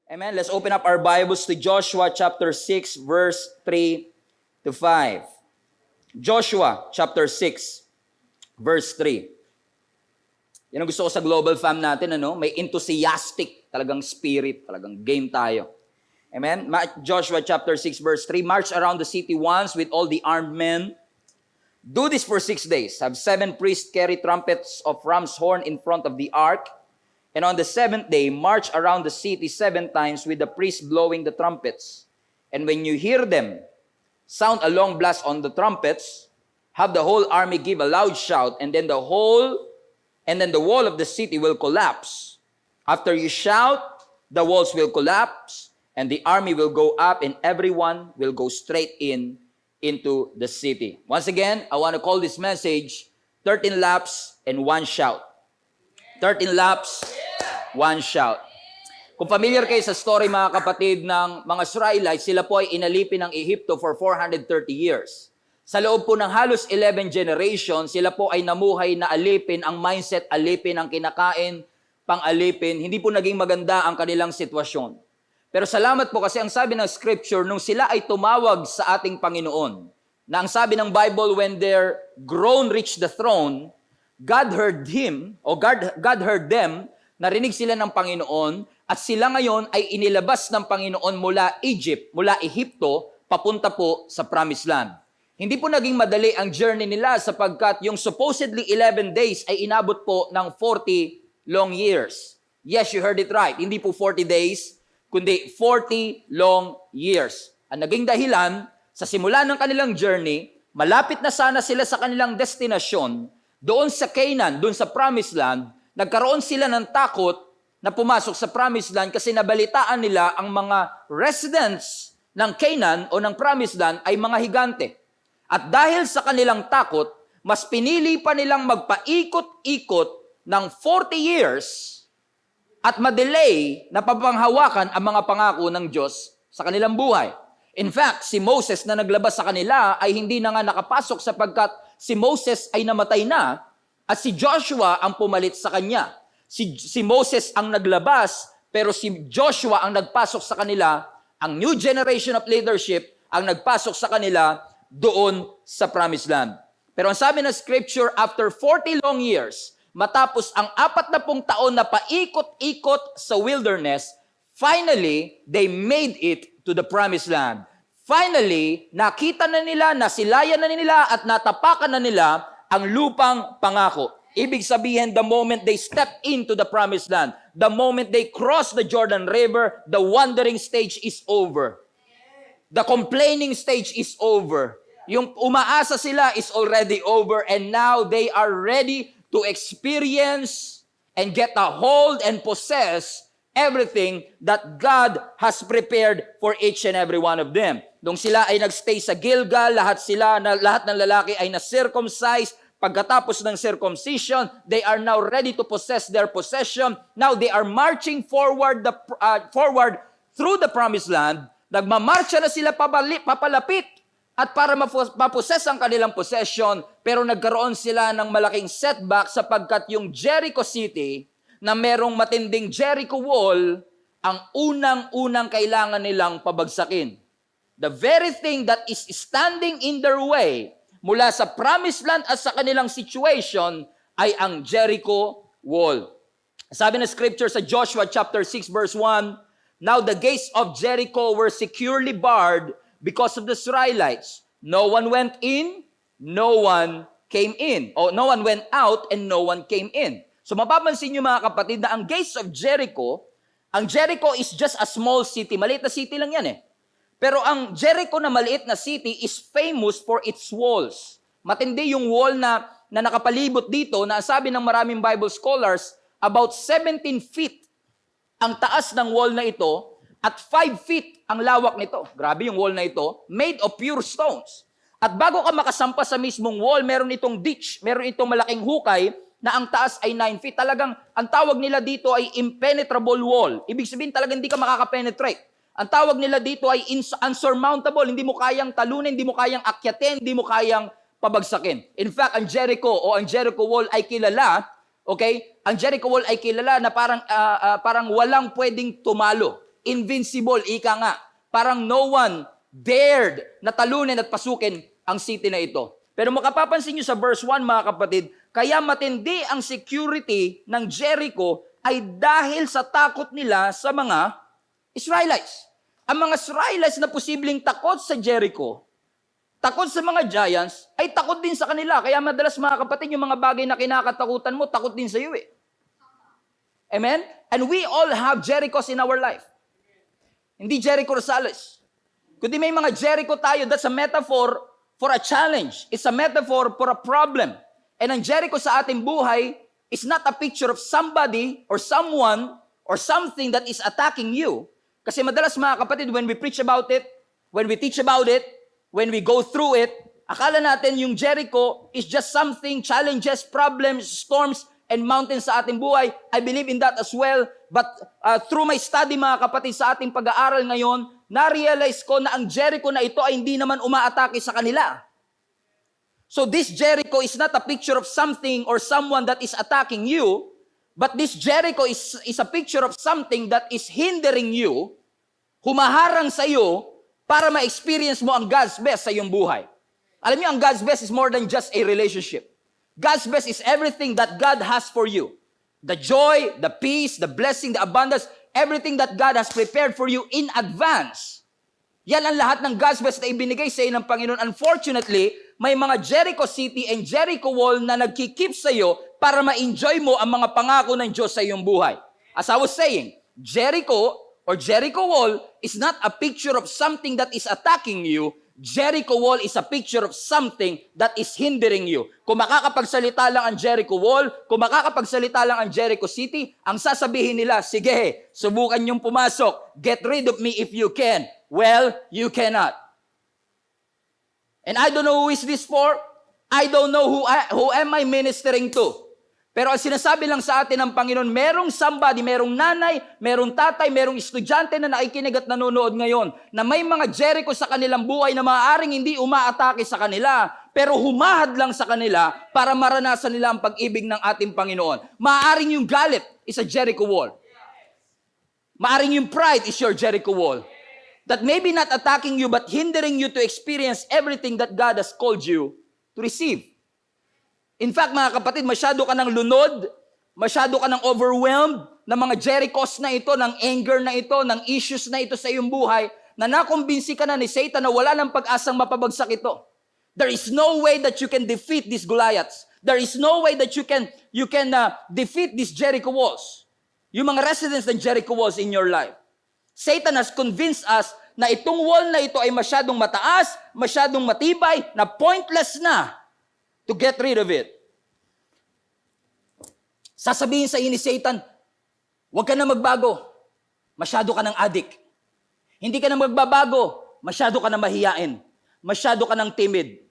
Amen. Let's open up our Bibles to Joshua chapter 6, verse 3 to 5. Joshua chapter 6, verse 3. Yan ang gusto ko sa Global Fam natin, ano? May enthusiastic talagang spirit, talagang game tayo. Amen. Joshua chapter 6, verse 3. March around the city once with all the armed men. Do this for 6 days. Have 7 priests carry trumpets of ram's horn in front of the ark. And on the 7th day, march around the city 7 times with the priests blowing the trumpets. And when you hear them sound a long blast on the trumpets, have the whole army give a loud shout, and then the wall of the city will collapse. After you shout, the walls will collapse, and the army will go up, and everyone will go straight into the city. Once again, I want to call this message 13 laps and 1 shout. 13 laps, 1 shout. Kung familiar kayo sa story mga kapatid ng mga Israelites, sila po ay inalipin ng Ehipto for 430 years. Sa loob po ng halos 11 generations, sila po ay namuhay na alipin, ang mindset alipin, ang kinakain, pang-alipin. Hindi po naging maganda ang kanilang sitwasyon. Pero salamat po kasi ang sabi ng Scripture, nung sila ay tumawag sa ating Panginoon, na ang sabi ng Bible, when their groan reached the throne, God heard them, narinig sila ng Panginoon, at sila ngayon ay inilabas ng Panginoon mula Egypt, mula Ehipto, papunta po sa Promised Land. Hindi po naging madali ang journey nila sapagkat yung supposedly 11 days ay inabot po ng 40 long years. Yes, you heard it right. Hindi po 40 days, kundi 40 long years. Ang naging dahilan, sa simula ng kanilang journey, malapit na sana sila sa kanilang destinasyon. Doon sa Canaan, doon sa Promised Land, nagkaroon sila ng takot na pumasok sa Promised Land kasi nabalitaan nila ang mga residents ng Canaan o ng Promised Land ay mga higante. At dahil sa kanilang takot, mas pinili pa nilang magpaikot-ikot ng 40 years at madelay na papanghawakan ang mga pangako ng Diyos sa kanilang buhay. In fact, si Moses na naglabas sa kanila ay hindi na nga nakapasok sapagkat si Moses ay namatay na at si Joshua ang pumalit sa kanya. Si Moses ang naglabas pero si Joshua ang nagpasok sa kanila. Ang new generation of leadership ang nagpasok sa kanila doon sa Promised Land. Pero ang sabi ng Scripture, after 40 long years, matapos ang 40 taon na paikot-ikot sa wilderness, finally, they made it to the Promised Land. Finally, nakita na nila, nasilayan na nila, at natapakan na nila ang lupang pangako. Ibig sabihin, the moment they step into the Promised Land, the moment they cross the Jordan River, the wandering stage is over. The complaining stage is over. Yung umaasa sila is already over, and now they are ready to experience and get a hold and possess everything that God has prepared for each and every one of them. Nung sila ay nagstay sa Gilgal, lahat ng lalaki ay na-circumcise. Pagkatapos ng circumcision, they are now ready to possess their possession. Now they are marching forward through the Promised Land. Nagmamarcha na sila papalapit at para maposes ang kanilang possession, pero nagkaroon sila ng malaking setback sapagkat yung Jericho City na merong matinding Jericho Wall, ang unang-unang kailangan nilang pabagsakin. The very thing that is standing in their way mula sa Promised Land at sa kanilang situation ay ang Jericho Wall. Sabi ng Scripture sa Joshua chapter 6 verse 1, now the gates of Jericho were securely barred because of the Israelites. No one went in, no one came in. O no one went out and no one came in. So mapapansin niyo mga kapatid na ang gates of Jericho, ang Jericho is just a small city. Maliit na city lang yan eh. Pero ang Jericho na maliit na city is famous for its walls. Matindi yung wall na nakapalibot dito na sabi ng maraming Bible scholars, about 17 feet ang taas ng wall na ito at 5 feet ang lawak nito. Grabe yung wall na ito, made of pure stones. At bago ka makasampa sa mismong wall, meron itong ditch, meron itong malaking hukay na ang taas ay 9 feet. Talagang, ang tawag nila dito ay impenetrable wall. Ibig sabihin talagang hindi ka makaka-penetrate. Ang tawag nila dito ay unsurmountable. Hindi mo kayang talunin, hindi mo kayang akyatin, hindi mo kayang pabagsakin. In fact, ang Jericho o ang Jericho Wall ay kilala, okay? Ang Jericho Wall ay kilala na parang walang pwedeng tumalo. invincible, ika nga. Parang no one dared na talunin at pasukin ang city na ito. Pero makapapansin nyo sa verse 1, mga kapatid, kaya matindi ang security ng Jericho ay dahil sa takot nila sa mga Israelites. Ang mga Israelites na posibleng takot sa Jericho, takot sa mga giants, ay takot din sa kanila. Kaya madalas, mga kapatid, yung mga bagay na kinakatakutan mo, takot din sa iyo eh. Amen? And we all have Jerichos in our life. Hindi Jericho Rosales. Kundi may mga Jericho tayo, that's a metaphor for a challenge. It's a metaphor for a problem. And ang Jericho sa ating buhay is not a picture of somebody or someone or something that is attacking you. Kasi madalas, mga kapatid, when we preach about it, when we teach about it, when we go through it, akala natin yung Jericho is just something, challenges, problems, storms, and mountains sa ating buhay. I believe in that as well. But through my study, mga kapatid, sa ating pag-aaral ngayon, na-realize ko na ang Jericho na ito ay hindi naman umaatake sa kanila. So this Jericho is not a picture of something or someone that is attacking you, but this Jericho is a picture of something that is hindering you, humaharang sa iyo, para ma-experience mo ang God's best sa iyong buhay. Alam niyo, ang God's best is more than just a relationship. God's best is everything that God has for you. The joy, the peace, the blessing, the abundance, everything that God has prepared for you in advance. Yan ang lahat ng God's best na ibinigay sa iyo ng Panginoon. Unfortunately, may mga Jericho City and Jericho Wall na nagkikip sa iyo para ma-enjoy mo ang mga pangako ng Diyos sa iyong buhay. As I was saying, Jericho or Jericho Wall is not a picture of something that is attacking you. Jericho Wall is a picture of something that is hindering you. Kung makakapagsalita lang ang Jericho Wall, kung makakapagsalita lang ang Jericho City, ang sasabihin nila, sige, subukan niyong pumasok. Get rid of me if you can. Well, you cannot. And I don't know who is this for. I don't know who am I ministering to. Pero ang sinasabi lang sa atin ng Panginoon, merong somebody, merong nanay, merong tatay, merong estudyante na nakikinig at nanonood ngayon, na may mga Jericho sa kanilang buhay na maaaring hindi umaatake sa kanila, pero humahad lang sa kanila para maranasan nila ang pag-ibig ng ating Panginoon. Maaaring yung galit is a Jericho wall. Maaaring yung pride is your Jericho wall. That maybe not attacking you, but hindering you to experience everything that God has called you to receive. In fact, mga kapatid, masyado ka ng lunod, masyado ka ng overwhelmed ng mga Jerichos na ito, ng anger na ito, ng issues na ito sa iyong buhay, na nakumbinsi ka na ni Satan na wala ng pag-asang mapabagsak ito. There is no way that you can defeat these Goliaths. There is no way that you can defeat these Jericho walls. Yung mga residents ng Jericho walls in your life. Satan has convinced us na itong wall na ito ay masyadong mataas, masyadong matibay, na pointless na to get rid of it. Sasabihin sa iyo ni Satan, huwag ka na magbago. Masyado ka ng addict. Hindi ka na magbabago. Masyado ka na mahiyain. Masyado ka ng timid.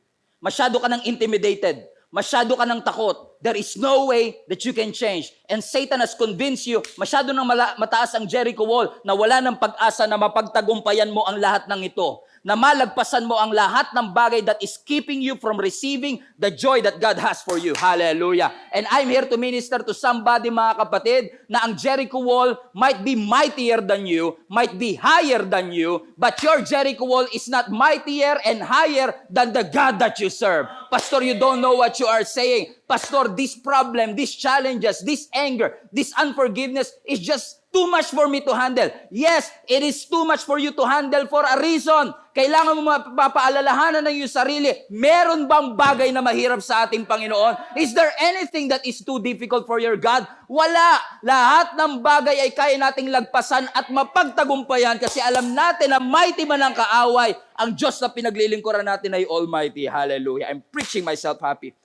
Masyado ka ng intimidated. Masyado ka ng takot. There is no way that you can change. And Satan has convinced you, masyado nang mataas ang Jericho wall na wala ng pag-asa na mapagtagumpayan mo ang lahat ng ito. Na malagpasan mo ang lahat ng bagay that is keeping you from receiving the joy that God has for you. Hallelujah. And I'm here to minister to somebody, mga kapatid, na ang Jericho wall might be mightier than you, might be higher than you, but your Jericho wall is not mightier and higher than the God that you serve. Pastor, you don't know what you are saying. Pastor, this problem, these challenges, this anger, this unforgiveness is just too much for me to handle. Yes, it is too much for you to handle for a reason. Kailangan mo mapapaalalahanan ng iyong sarili, meron bang bagay na mahirap sa ating Panginoon? Is there anything that is too difficult for your God? Wala. Lahat ng bagay ay kaya nating lagpasan at mapagtagumpayan kasi alam natin na mighty man ang kaaway. Ang Diyos na pinaglilingkuran natin ay Almighty. Hallelujah. I'm preaching myself happy.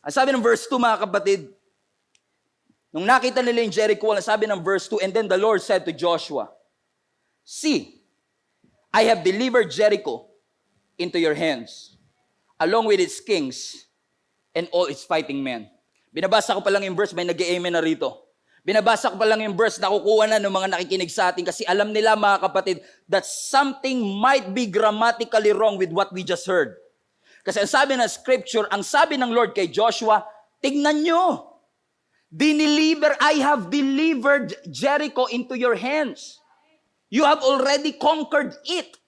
Ang sabi ng verse 2, mga kapatid, nung nakita nila yung Jericho, sabi ng verse 2, and then the Lord said to Joshua, see, I have delivered Jericho into your hands, along with its kings and all its fighting men. Binabasa ko pa lang yung verse, may nag-amen na rito. Binabasa ko pa lang yung verse, nakukuha na ng mga nakikinig sa atin kasi alam nila, mga kapatid, that something might be grammatically wrong with what we just heard. Kasi ang sabi ng scripture, ang sabi ng Lord kay Joshua, tignan nyo. I have delivered Jericho into your hands. You have already conquered it.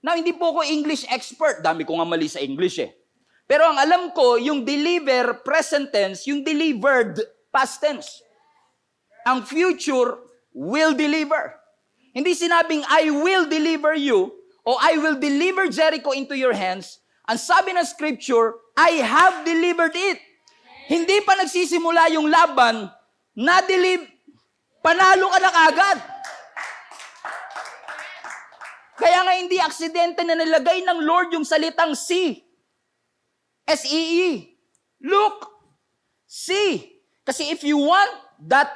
Now, hindi po ako English expert. Dami ko nga mali sa English eh. Pero ang alam ko, yung deliver, present tense, yung delivered, past tense. Ang future, will deliver. Hindi sinabing, I will deliver you, o I will deliver Jericho into your hands. Ang sabi ng scripture, I have delivered it. Hindi pa nagsisimula yung laban, panalo ka na kagad. Kaya nga hindi aksidente na nilagay ng Lord yung salitang see. S-E-E. Look. See. Kasi if you want that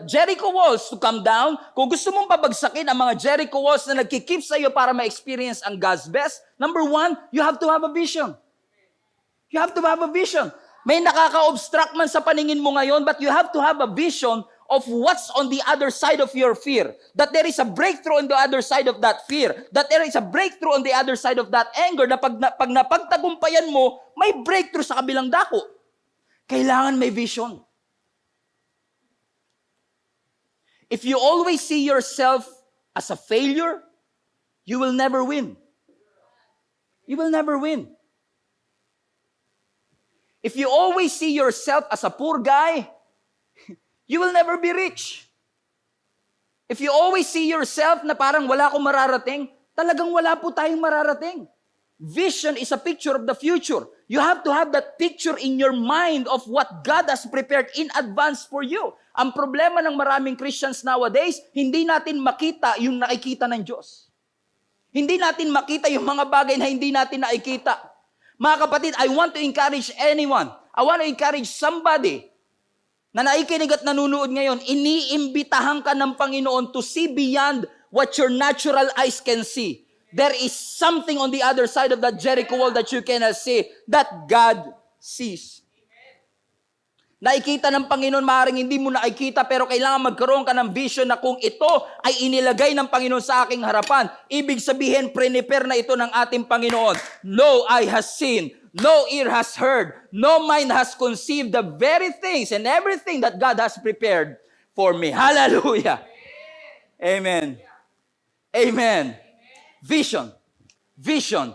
Jericho walls to come down, kung gusto mong pabagsakin ang mga Jericho walls na nagkikip sa iyo para ma-experience ang God's best, number one, you have to have a vision. You have to have a vision. May nakaka-obstruct man sa paningin mo ngayon, but you have to have a vision of what's on the other side of your fear. That there is a breakthrough on the other side of that fear. That there is a breakthrough on the other side of that anger. Na pag napagtagumpayan mo, may breakthrough sa kabilang dako. Kailangan may vision. If you always see yourself as a failure, you will never win. You will never win. If you always see yourself as a poor guy, you will never be rich. If you always see yourself na parang wala akong mararating, talagang wala po tayong mararating. Vision is a picture of the future. You have to have that picture in your mind of what God has prepared in advance for you. Ang problema ng maraming Christians nowadays, hindi natin makita yung nakikita ng Diyos. Hindi natin makita yung mga bagay na hindi natin nakikita. Mga kapatid, I want to encourage anyone. I want to encourage somebody na naikinig at nanunood ngayon, iniimbitahan ka ng Panginoon to see beyond what your natural eyes can see. There is something on the other side of that Jericho wall that you cannot see, that God sees. Nakikita ng Panginoon, maaaring hindi mo nakikita, pero kailangan magkaroon ka ng vision na kung ito ay inilagay ng Panginoon sa aking harapan, ibig sabihin, prepare na ito ng ating Panginoon. No eye has seen, no ear has heard, no mind has conceived the very things and everything that God has prepared for me. Hallelujah. Amen. Amen. Vision. Vision.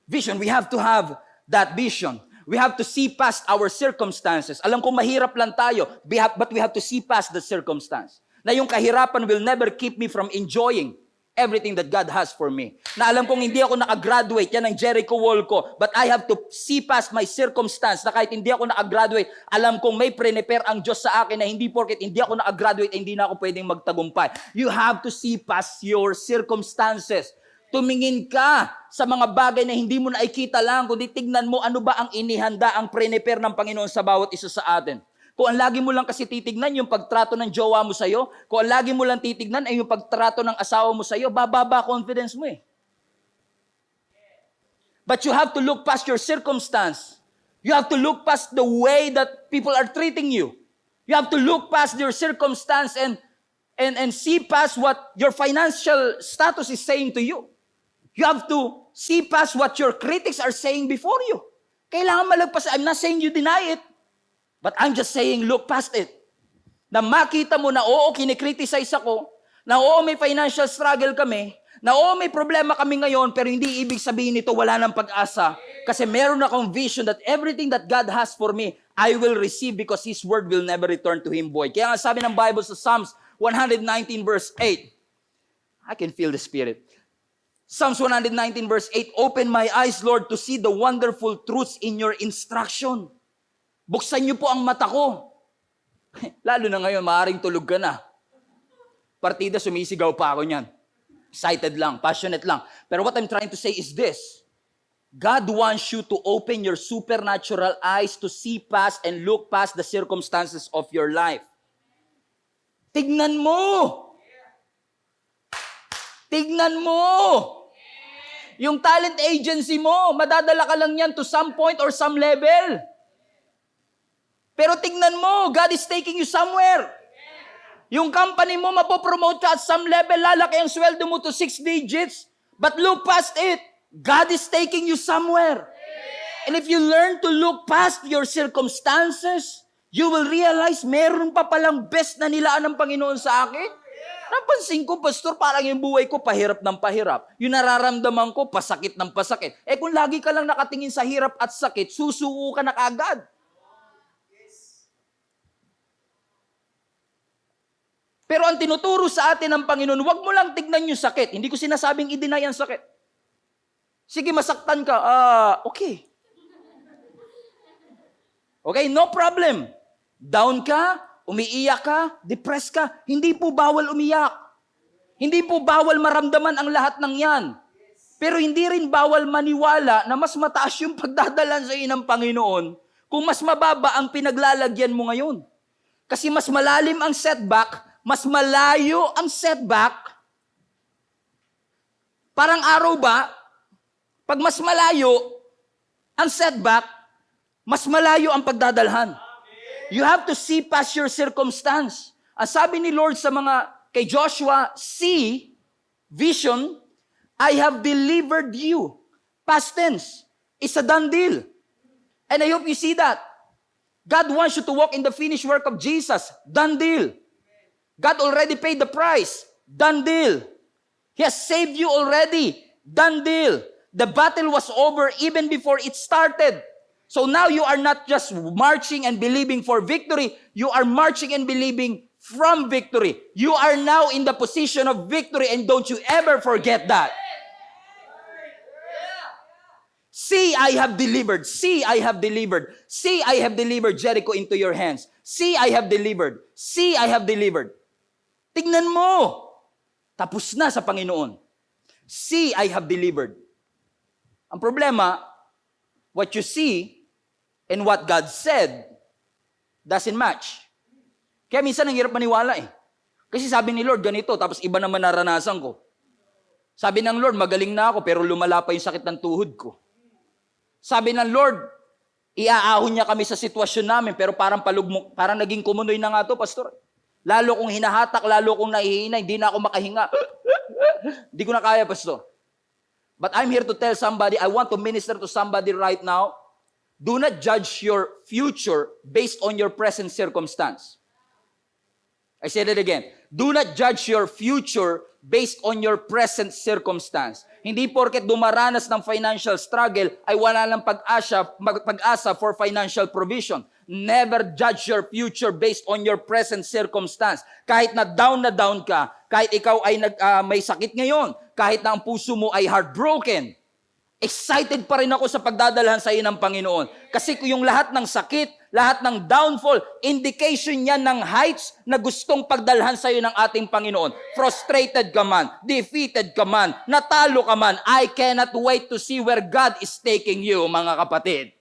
Vision. We have to have that vision. We have to see past our circumstances. Alam ko mahirap lang tayo, but we have to see past the circumstance. Na yung kahirapan will never keep me from enjoying everything that God has for me. Na alam kong hindi ako nakagraduate, yan ang Jericho wall ko, but I have to see past my circumstance, na kahit hindi ako nakagraduate, alam kong may prepare ang Diyos sa akin na hindi porket hindi ako nakagraduate, hindi na ako pwedeng magtagumpay. You have to see past your circumstances. Tumingin ka sa mga bagay na hindi mo nakikita lang, kundi tignan mo ano ba ang inihanda, ang prepare ng Panginoon sa bawat isa sa atin. Kung ang lagi mo lang kasi titignan yung pagtrato ng jowa mo sa'yo, kung ang lagi mo lang titignan ay yung pagtrato ng asawa mo sa'yo, bababa confidence mo eh. But you have to look past your circumstance. You have to look past the way that people are treating you. You have to look past your circumstance and see past what your financial status is saying to you. You have to see past what your critics are saying before you. Kailangan malagpas. I'm not saying you deny it, but I'm just saying look past it. Na makita mo na oo, kinikriticize ako, na oo, may financial struggle kami, na oo, may problema kami ngayon, pero hindi ibig sabihin nito wala ng pag-asa. Kasi meron akong vision that everything that God has for me, I will receive because His word will never return to Him void. Kaya nga sabi ng Bible sa Psalms 119 verse 8, I can feel the Spirit. Psalms 119 verse 8, open my eyes, Lord, to see the wonderful truths in your instruction. Buksan niyo po ang mata ko. Lalo na ngayon, maaaring tulog ka na. Partida, sumisigaw pa ako niyan. Excited lang, passionate lang. Pero what I'm trying to say is this. God wants you to open your supernatural eyes to see past and look past the circumstances of your life. Tignan mo! Tignan mo! Yung talent agency mo, madadala ka lang yan to some point or some level. Pero tignan mo, God is taking you somewhere. Yung company mo, mapopromote ka at some level, lalaki ang sweldo mo to 6 digits. But look past it. God is taking you somewhere. And if you learn to look past your circumstances, you will realize meron pa palang best na nilaan ng Panginoon sa akin. Napansin ko, Pastor, parang yung buhay ko pahirap ng pahirap. Yung nararamdaman ko, pasakit ng pasakit. Kung lagi ka lang nakatingin sa hirap at sakit, susuko ka na kaagad. Pero ang tinuturo sa atin ng Panginoon, huwag mo lang tignan yung sakit. Hindi ko sinasabing i-deny ang sakit. Sige, masaktan ka. Okay. Okay, no problem. Down ka, umiiyak ka, depressed ka. Hindi po bawal umiyak. Hindi po bawal maramdaman ang lahat ng yan. Pero hindi rin bawal maniwala na mas mataas yung pagdadalan sa iyo ng Panginoon kung mas mababa ang pinaglalagyan mo ngayon. Kasi mas malalim ang setback, mas malayo ang setback. Parang araw ba, pag mas malayo ang setback, mas malayo ang pagdadalhan. You have to see past your circumstance. Ang sabi ni Lord sa kay Joshua, see, vision, I have delivered you. Past tense. It's a done deal. And I hope you see that. God wants you to walk in the finished work of Jesus. Done deal. God already paid the price. Done deal. He has saved you already. Done deal. The battle was over even before it started. So now you are not just marching and believing for victory. You are marching and believing from victory. You are now in the position of victory, and don't you ever forget that. See, I have delivered. See, I have delivered. See, I have delivered Jericho into your hands. See, I have delivered. See, I have delivered. Tignan mo. Tapos na sa Panginoon. See, I have delivered. Ang problema, what you see and what God said doesn't match. Kaya minsan ang hirap maniwala eh. Kasi sabi ni Lord, ganito, tapos iba naman naranasan ko. Sabi ng Lord, magaling na ako, pero lumala pa yung sakit ng tuhod ko. Sabi ng Lord, iaahon niya kami sa sitwasyon namin, pero parang naging kumunoy na nga to, Pastor. Lalo kong hinahatak, lalo kong nahihina, hindi na ako makahinga. Hindi ko na kaya, Pastor. But I'm here to tell somebody, I want to minister to somebody right now, do not judge your future based on your present circumstance. I said it again. Do not judge your future based on your present circumstance. Hindi porket dumaranas ng financial struggle ay wala lang pag-asa for financial provision. Never judge your future based on your present circumstance. Kahit na down ka, kahit ikaw ay may sakit ngayon, kahit na ang puso mo ay heartbroken, excited pa rin ako sa pagdadalhan sa iyo ng Panginoon. Kasi yung lahat ng sakit, lahat ng downfall, indication yan ng heights na gustong pagdalhan sa iyo ng ating Panginoon. Frustrated ka man, defeated ka man, natalo ka man, I cannot wait to see where God is taking you, mga kapatid.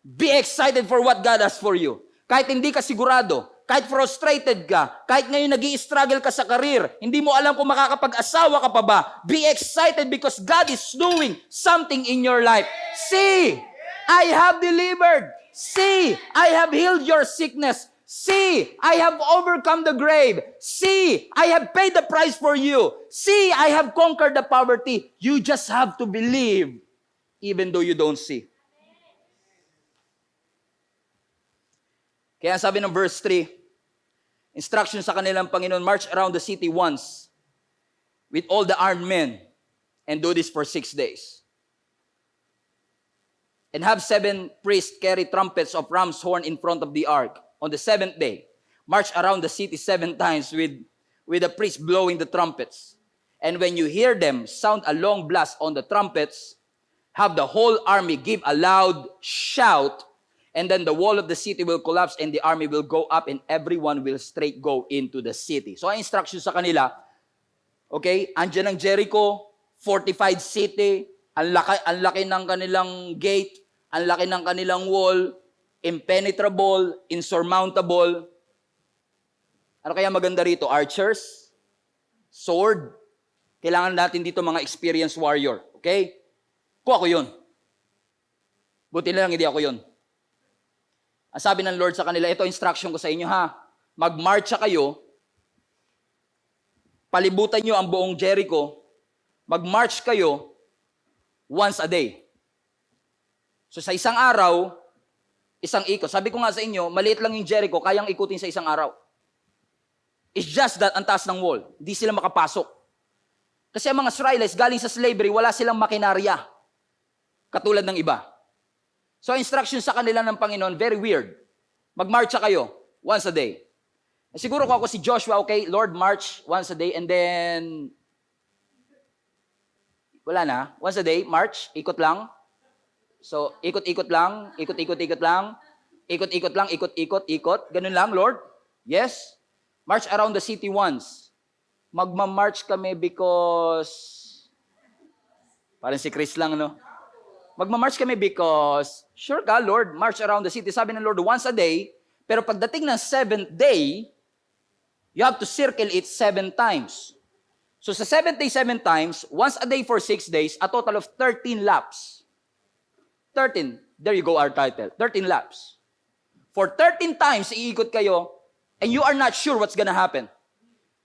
Be excited for what God has for you. Kahit hindi ka sigurado, kahit frustrated ka, kahit ngayon nag-i-struggle ka sa career, hindi mo alam kung makakapag-asawa ka pa ba, be excited because God is doing something in your life. See, I have delivered. See, I have healed your sickness. See, I have overcome the grave. See, I have paid the price for you. See, I have conquered the poverty. You just have to believe even though you don't see. Kaya sabi ng verse 3, instruction sa kanilang Panginoon, march around the city once with all the armed men and do this for 6 days. And have 7 priests carry trumpets of ram's horn in front of the ark. On the 7th day, march around the city 7 times with the priests blowing the trumpets. And when you hear them sound a long blast on the trumpets, have the whole army give a loud shout, and then the wall of the city will collapse and the army will go up and everyone will straight go into the city. So ang instruction sa kanila, okay, andyan ang Jericho, fortified city, ang laki ng kanilang gate, ang laki ng kanilang wall, impenetrable, insurmountable. Ano kaya maganda rito? Archers? Sword? Kailangan natin dito mga experienced warrior. Okay? Kung ako yun. Buti na lang hindi ako yun. Ang sabi ng Lord sa kanila, ito instruction ko sa inyo ha. Magmarcha kayo, palibutan nyo ang buong Jericho, magmarch kayo once a day. So sa isang araw, isang ikot. Sabi ko nga sa inyo, maliit lang yung Jericho, kayang ikutin sa isang araw. It's just that ang taas ng wall. Hindi sila makapasok. Kasi ang mga Israelites, galing sa slavery, wala silang makinarya. Katulad ng iba. So, instruction sa kanila ng Panginoon, very weird. Mag-marcha kayo once a day. Siguro ko ako si Joshua, okay, Lord, march once a day, and then, wala na, once a day, march, ikot lang. So, ikot-ikot lang, ikot-ikot-ikot lang, ikot-ikot lang, ikot-ikot-ikot, ganun lang, Lord. Yes. March around the city once. Magma-march kami because, parang si Chris lang, no? Magma-march kami because, sure ka, Lord, march around the city. Sabi ng Lord, once a day, pero pagdating ng 7th day, you have to circle it 7 times. So sa 7th day, 7 times, once a day for 6 days, a total of 13 laps. 13. There you go, our title. 13 laps. For 13 times, iikot kayo, and you are not sure what's gonna happen.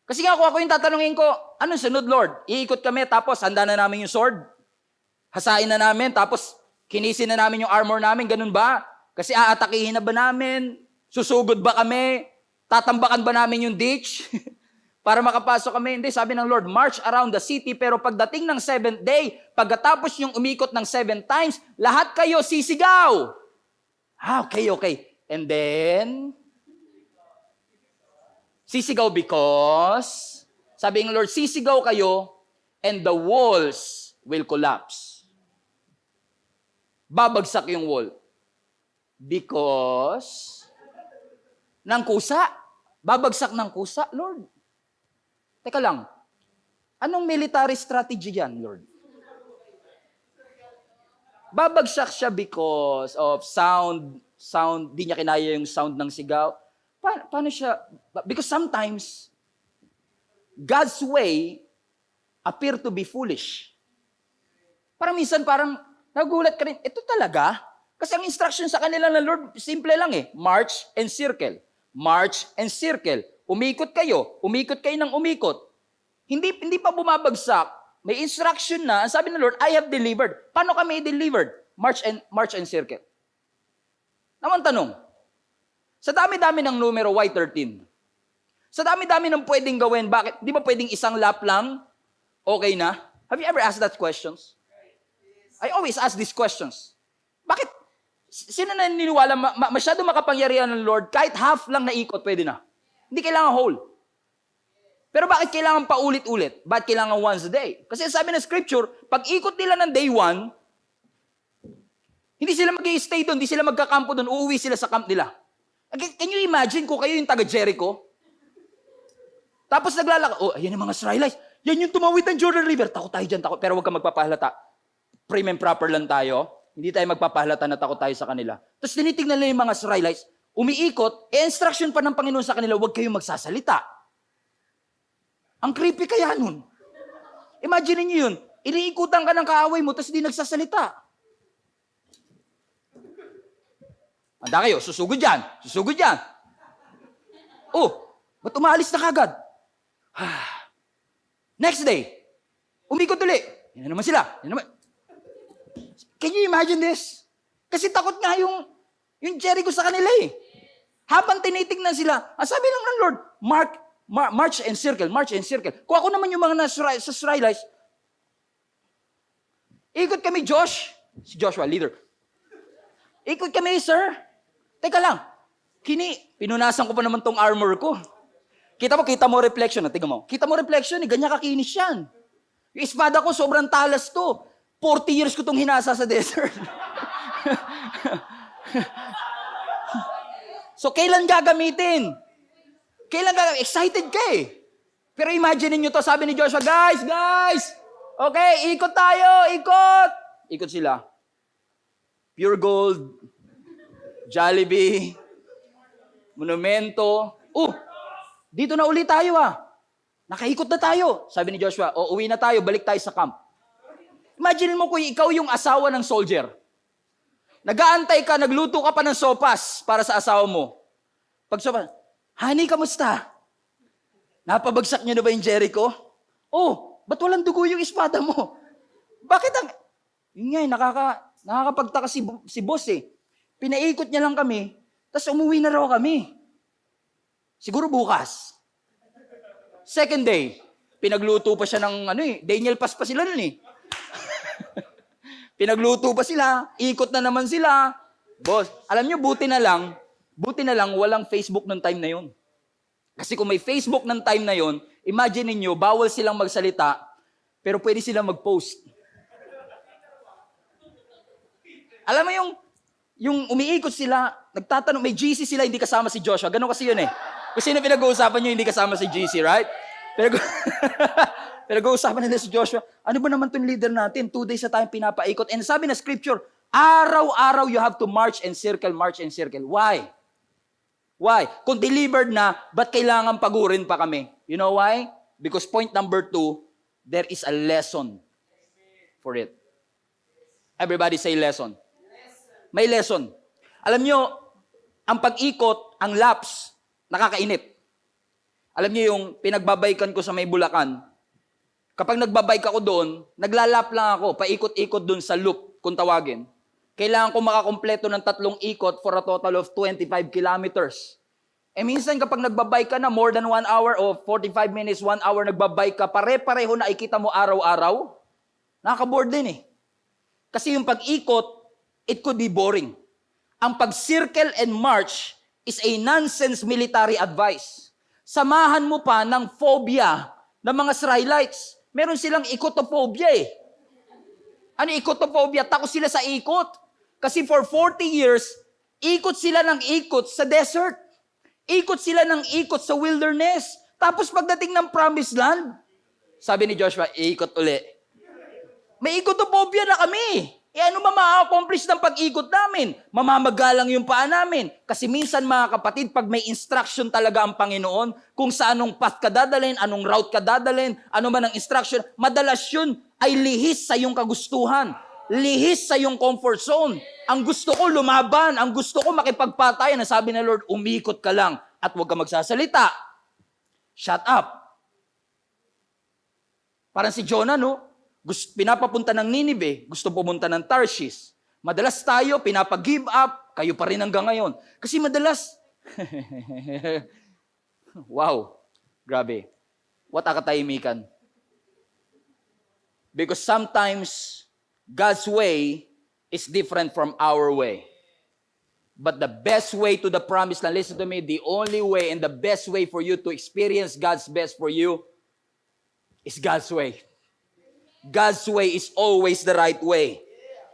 Kasi nga ako yung tatanungin ko, anong sunod, Lord? Iikot kami, tapos handa na namin yung sword. Hasain na namin, tapos kinisin na namin yung armor namin, ganun ba? Kasi aatakihin na ba namin? Susugod ba kami? Tatambakan ba namin yung ditch? Para makapasok kami? Hindi, sabi ng Lord, march around the city, pero pagdating ng 7th day, pagkatapos yung umikot ng 7 times, lahat kayo sisigaw. Okay. And then, sisigaw because, sabi ng Lord, sisigaw kayo, and the walls will collapse. Babagsak yung wall. Because, ng kusa. Babagsak ng kusa, Lord. Teka lang, anong military strategy yan, Lord? Babagsak siya because of sound, di niya kinaya yung sound ng sigaw. Paano siya? Because sometimes, God's way appear to be foolish. Parang minsan, nagulat ka rin, ito talaga? Kasi ang instruction sa kanila ng Lord, simple lang march and circle. March and circle. Umikot kayo ng umikot. Hindi pa bumabagsak. May instruction na, ang sabi ng Lord, I have delivered. Paano kami delivered? March and circle. Naman tanong, sa dami-dami ng numero, why 13? Sa dami-dami ng pwedeng gawin, bakit? Di ba pwedeng isang lap lang? Okay na? Have you ever asked that questions? I always ask these questions. Bakit? Sino na naniniwala, masyado makapangyarihan ng Lord, kahit half lang na ikot, pwede na. Hindi kailangan whole. Pero bakit kailangan paulit-ulit? Bakit kailangan once a day? Kasi sabi ng scripture, pag ikot nila ng day 1, hindi sila mag-i-stay doon, hindi sila magkakampo doon, uuwi sila sa camp nila. Can you imagine kung kayo yung taga Jericho? Tapos naglalakad, ayan yung mga Israelites, yan yung tumawid ng Jordan River, takot tayo dyan, takot, pero huwag kang magpapahalata. Prim and proper lang tayo. Hindi tayo magpapahalata na takot tayo sa kanila. Tapos tinitingnan nila yung mga Israelites, umiikot, instruction pa ng Panginoon sa kanila, huwag kayong magsasalita. Ang creepy kaya nun. Imagine niyo yun, iniikutan ka ng kaaway mo, tapos hindi nagsasalita. Handa kayo, susugod yan. Ba't umaalis na kagad? Next day, umikot ulit. Yan naman sila. Can you imagine this? Kasi takot nga yung Jericho sa kanila Habang tinitingnan sila, ang sabi lang ng Lord, march and circle. Kung ako naman yung mga sa Israelites, ikot kami, si Joshua, leader. Ikot kami, sir. Teka lang, pinunasan ko pa naman tong armor ko. Kita mo reflection, tingnan mo. Kita mo reflection, ganyan kakinis yan. Yung espada ko, sobrang talas to. 40 years ko itong hinasa sa desert. So, kailan gagamitin? Excited ka Pero imagine niyo to, sabi ni Joshua, guys, okay, ikot tayo, Ikot sila. Pure Gold, Jollibee, Monumento. Dito na ulit tayo Nakaikot na tayo. Sabi ni Joshua, uwi na tayo, balik tayo sa camp. Imagine mo kung ikaw yung asawa ng soldier. Nag-aantay ka, nagluto ka pa ng sopas para sa asawa mo. Pag sopas, honey, kamusta? Napabagsak niyo na ba yung Jericho? Ba't walang dugo yung espada mo? Bakit yun nga nakakapagtaka si boss Pinaikot niya lang kami, tapos umuwi na raw kami. Siguro bukas. Second day, pinagluto pa siya ng Daniel Pas pa sila nun eh. Pinagluto pa sila, ikot na naman sila. Boss, alam niyo, buti na lang, walang Facebook ng time na yon. Kasi kung may Facebook ng time na yon, imagine niyo, bawal silang magsalita, pero pwede silang mag-post. Alam mo yung umiikot sila, nagtatanong, may GC sila, hindi kasama si Joshua. Ganun kasi yun eh. Kung sino pinag-uusapan nyo, hindi kasama si GC, right? Pinag-uusapan nila si Joshua, ano ba naman itong leader natin? 2 days na tayong pinapaikot. And sabi na scripture, araw-araw you have to march and circle, march and circle. Why? Why? Kung delivered na, ba't kailangan pagurin pa kami? You know why? Because point number 2, there is a lesson for it. Everybody say lesson. May lesson. Alam nyo, ang pag-ikot, ang laps, nakakainip. Alam nyo yung pinagbabaikan ko sa may Bulacan, kapag nagbabike ako doon, naglalap lang ako, paikot-ikot doon sa loop, kung tawagin. Kailangan ko makakompleto ng 3 ikot for a total of 25 kilometers. Eh minsan kapag nagbabike ka na, more than 1 hour o 45 minutes, 1 hour nagbabike ka, pare-pareho na ikita mo araw-araw, nakaka-bored din eh. Kasi yung pag-ikot, it could be boring. Ang pag-circle and march is a nonsense military advice. Samahan mo pa ng phobia ng mga Israelites. Meron silang ikotophobia eh. Ano ikotophobia? Takot sila sa ikot. Kasi for 40 years, ikot sila ng ikot sa desert. Ikot sila ng ikot sa wilderness. Tapos pagdating ng promised land, sabi ni Joshua, ikot uli. May ikotophobia na kami. Eh ano ba ma-accomplish ng pag-ikot namin? Mamamagalang yung paa namin. Kasi minsan mga kapatid, pag may instruction talaga ang Panginoon, kung sa anong path ka dadalhin, anong route ka dadalhin, ano man ang instruction, madalas yun ay lihis sa iyong kagustuhan. Lihis sa iyong comfort zone. Ang gusto ko lumaban, ang gusto ko makipagpatayan. Ang sabi ng Lord, umikot ka lang at huwag ka magsasalita. Shut up. Parang si Jonah, no? Pinapapunta ng Ninive, gusto pumunta ng Tarshish. Madalas tayo, pinapag-give up, kayo pa rin hanggang ngayon. Kasi madalas, wow, grabe. What a katahimikan. Because sometimes, God's way is different from our way. But the best way to the promised land, listen to me, the only way and the best way for you to experience God's best for you is God's way. God's way is always the right way.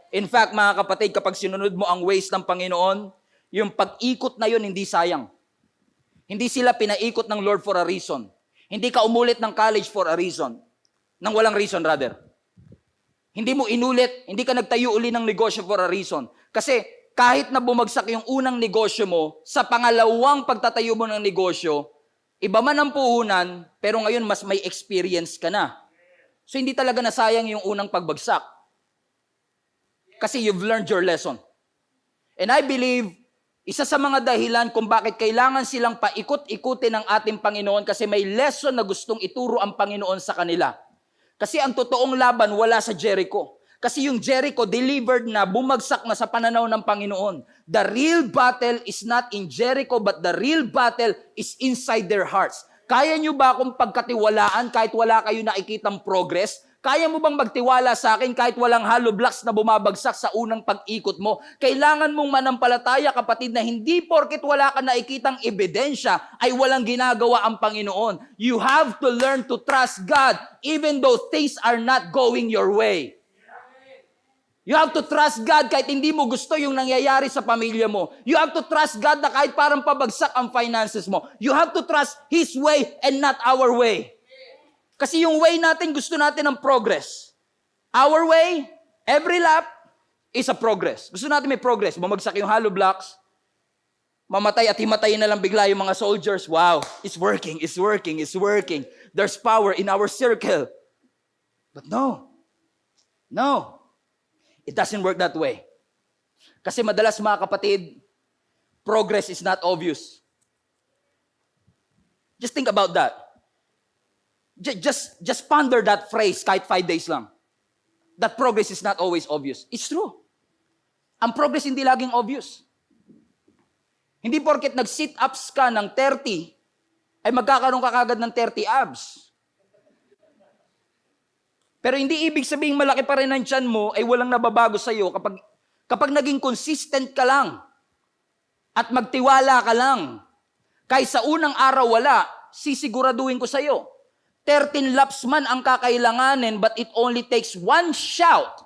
In fact, mga kapatid, kapag sinunod mo ang ways ng Panginoon, yung pag-ikot na yun, hindi sayang. Hindi sila pinaikot ng Lord for a reason. Hindi ka umulit ng college for a reason. Nang walang reason, rather. Hindi mo inulit, hindi ka nagtayo uli ng negosyo for a reason. Kasi kahit na bumagsak yung unang negosyo mo, sa pangalawang pagtatayo mo ng negosyo, iba man ang puhunan, pero ngayon mas may experience ka na. So, hindi talaga nasayang yung unang pagbagsak. Kasi you've learned your lesson. And I believe, isa sa mga dahilan kung bakit kailangan silang paikot-ikutin ng ating Panginoon kasi may lesson na gustong ituro ang Panginoon sa kanila. Kasi ang totoong laban wala sa Jericho. Kasi yung Jericho delivered na, bumagsak na sa pananaw ng Panginoon. The real battle is not in Jericho, but the real battle is inside their hearts. Kaya nyo ba akong pagkatiwalaan kahit wala kayo nakikitang progress? Kaya mo bang magtiwala sa akin kahit walang hollow blocks na bumabagsak sa unang pag-ikot mo? Kailangan mong manampalataya, kapatid, na hindi porket wala ka nakikitang ebidensya ay walang ginagawa ang Panginoon. You have to learn to trust God even though things are not going your way. You have to trust God kahit hindi mo gusto yung nangyayari sa pamilya mo. You have to trust God na kahit parang pabagsak ang finances mo. You have to trust His way and not our way. Kasi yung way natin, gusto natin ng progress. Our way, every lap, is a progress. Gusto natin may progress. Bumagsak yung hollow blocks, mamatay at himatayin na lang bigla yung mga soldiers. Wow, it's working, it's working, it's working. There's power in our circle. But no. It doesn't work that way. Kasi madalas mga kapatid, progress is not obvious. Just think about that. Just ponder that phrase kahit 5 days lang. That progress is not always obvious. It's true. Ang progress hindi laging obvious. Hindi porket nag-sit-ups ka ng 30, ay magkakaroon ka kagad ng 30 abs. Pero hindi ibig sabihin malaki pa rin ang tiyan mo ay walang nababago sa'yo kapag naging consistent ka lang at magtiwala ka lang. Kahit sa unang araw wala, sisiguraduhin ko sa'yo. 13 laps man ang kakailanganin, but it only takes one shout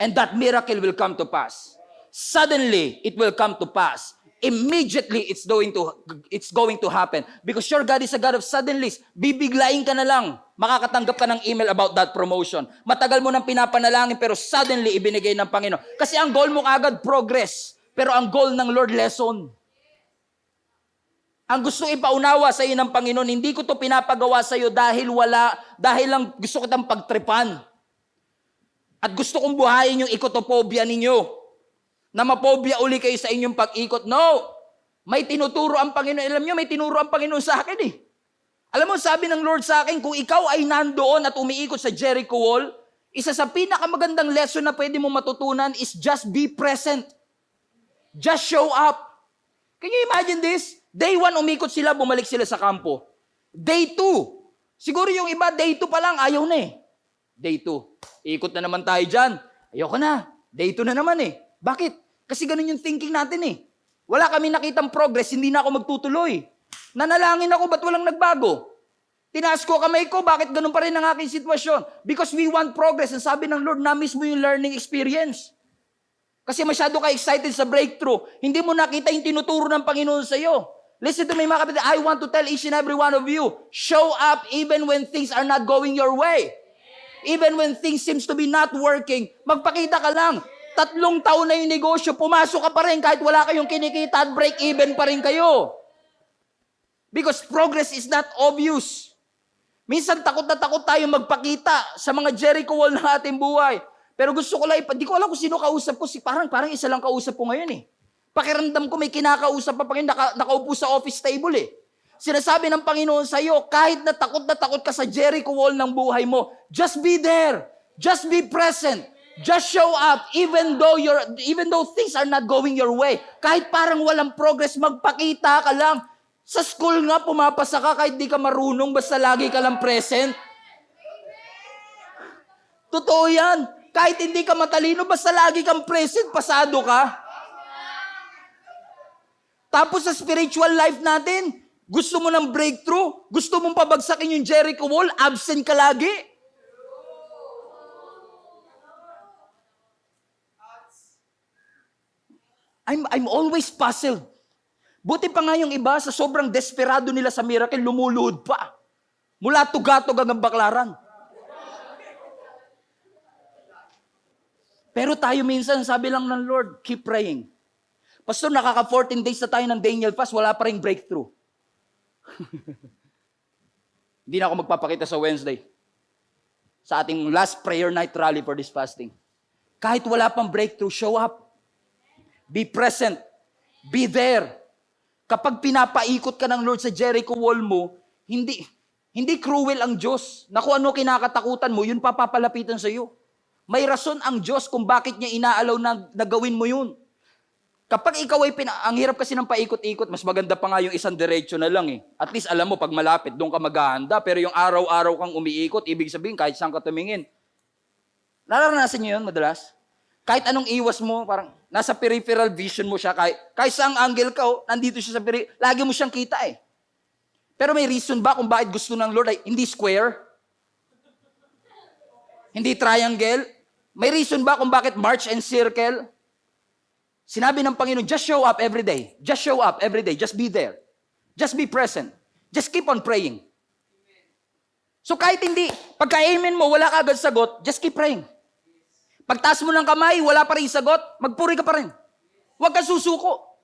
and that miracle will come to pass. Suddenly, it will come to pass. Immediately, it's going to happen. Because your God is a God of suddenlies. Bibiglain ka na lang. Makakatanggap ka ng email about that promotion. Matagal mo nang pinapanalangin, pero suddenly, ibinigay ng Panginoon. Kasi ang goal mo kagad, progress. Pero ang goal ng Lord, lesson. Ang gusto ipaunawa sa iyo ng Panginoon, hindi ko to pinapagawa sa iyo dahil lang gusto kitang pagtripan. At gusto kong buhayin yung ikotophobia ninyo. Na mapobia uli kayo sa inyong pag-ikot. No! May tinuturo ang Panginoon. Alam nyo, may tinuro ang Panginoon sa akin eh. Alam mo, sabi ng Lord sa akin, kung ikaw ay nandoon at umiikot sa Jericho Wall, isa sa pinakamagandang lesson na pwede mo matutunan is just be present. Just show up. Can you imagine this? Day 1, umikot sila, bumalik sila sa kampo. Day 2, siguro yung iba, day 2 pa lang, ayaw na eh. Day 2, ikot na naman tayo dyan. Ayoko na. Day 2 na naman eh. Bakit? Kasi ganun yung thinking natin eh. Wala kami nakitang progress, hindi na ako magtutuloy. Nanalangin ako, ba't walang nagbago? Tinaas ko kamay ko, bakit ganun pa rin ang aking sitwasyon? Because we want progress. Ang sabi ng Lord, na-miss mo yung learning experience. Kasi masyado ka excited sa breakthrough. Hindi mo nakita yung tinuturo ng Panginoon sa iyo. Listen to me mga kapatid, I want to tell each and every one of you, show up even when things are not going your way. Even when things seems to be not working, magpakita ka lang. 3 taon na yung negosyo, pumasok ka pa rin kahit wala kayong kinikita at break even pa rin kayo. Because progress is not obvious. Minsan takot na takot tayo magpakita sa mga Jericho wall ng ating buhay. Pero gusto ko lang, di ko alam kung sino kausap ko. Parang isa lang kausap ko ngayon eh. Pakiramdam ko may kinakausap pa Panginoon, nakaupo sa office table eh. Sinasabi ng Panginoon sa iyo, kahit na takot ka sa Jericho wall ng buhay mo, just be there. Just be present. Just show up even though things are not going your way. Kahit parang walang progress, magpakita ka lang. Sa school nga, pumapasa ka kahit di ka marunong, basta lagi ka lang present. Totoo yan. Kahit hindi ka matalino, basta lagi kang present, pasado ka. Tapos sa spiritual life natin, gusto mo ng breakthrough, gusto mong pabagsakin yung Jericho wall, absent ka lagi. I'm always puzzled. Buti pa nga yung iba, sa sobrang desperado nila sa miracle, lumuluhod pa. Mula tugatog hanggang baklaran. Pero tayo minsan, sabi lang ng Lord, keep praying. Pastor, nakaka 14 days na tayo ng Daniel fast, wala pa ring breakthrough. Hindi na ako magpapakita sa Wednesday. Sa ating last prayer night rally for this fasting. Kahit wala pang breakthrough, show up. Be present. Be there. Kapag pinapaikot ka ng Lord sa Jericho wall mo, hindi cruel ang Diyos. Na kung ano kinakatakutan mo, yun papapalapitan sa iyo. May rason ang Diyos kung bakit niya inaalaw na gawin mo yun. Kapag ikaw ay ang hirap kasi ng paikot-ikot, mas maganda pa nga yung isang diretso na lang eh. At least alam mo, pag malapit, doon ka maghahanda. Pero yung araw-araw kang umiikot, ibig sabihin, kahit saan ka tumingin. Nararanasan niyo yun madalas? Kahit anong iwas mo, parang nasa peripheral vision mo siya. Kahit saang angle ka, nandito siya sa peripheral. Lagi mo siyang kita eh. Pero may reason ba kung bakit gusto ng Lord ay hindi square? Hindi triangle? May reason ba kung bakit march and circle? Sinabi ng Panginoon, just show up every day. Just show up every day. Just be there. Just be present. Just keep on praying. So kahit hindi, pagka-amen mo, wala ka agad sagot, just keep praying. Pagtaas mo ng kamay, wala pa rin sagot, magpuri ka pa rin. Huwag kang susuko.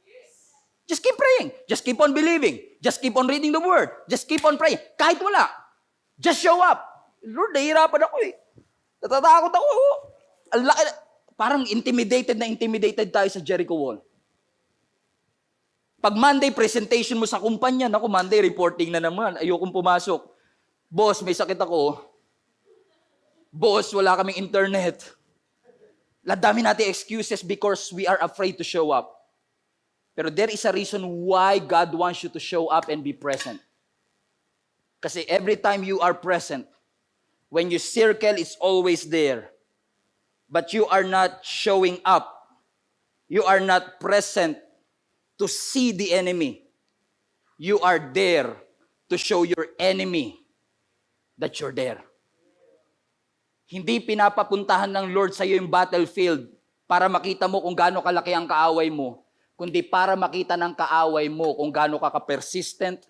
Just keep praying. Just keep on believing. Just keep on reading the word. Just keep on praying. Kahit wala. Just show up. Lord, nahihirapan ako eh. Natatakot ako. Parang intimidated tayo sa Jericho wall. Pag Monday presentation mo sa kumpanya, naku, Monday reporting na naman. Ayokong pumasok. Boss, may sakit ako. Boss, wala kaming internet. Dami natin excuses because we are afraid to show up. Pero there is a reason why God wants you to show up and be present. Kasi every time you are present, when you circle, it's always there. But you are not showing up. You are not present to see the enemy. You are there to show your enemy that you're there. Hindi pinapapuntahan ng Lord sa iyo yung battlefield para makita mo kung gaano kalaki ang kaaway mo, kundi para makita ng kaaway mo kung gaano ka persistent,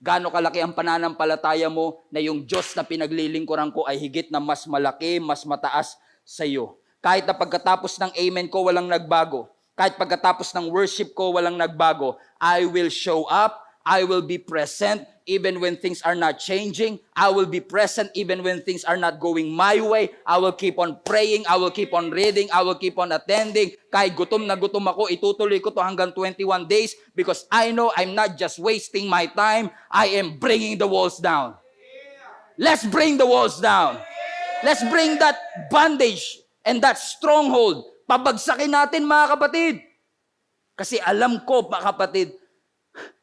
gaano kalaki ang pananampalataya mo na yung Diyos na pinaglilingkuran ko ay higit na mas malaki, mas mataas sa iyo. Kahit na pagkatapos ng amen ko, walang nagbago. Kahit pagkatapos ng worship ko, walang nagbago. I will show up. I will be present even when things are not changing. I will be present even when things are not going my way. I will keep on praying. I will keep on reading. I will keep on attending. Kahit gutom na gutom ako, itutuloy ko to hanggang 21 days because I know I'm not just wasting my time. I am bringing the walls down. Let's bring the walls down. Let's bring that bondage and that stronghold. Pabagsakin natin, mga kapatid. Kasi alam ko, mga kapatid,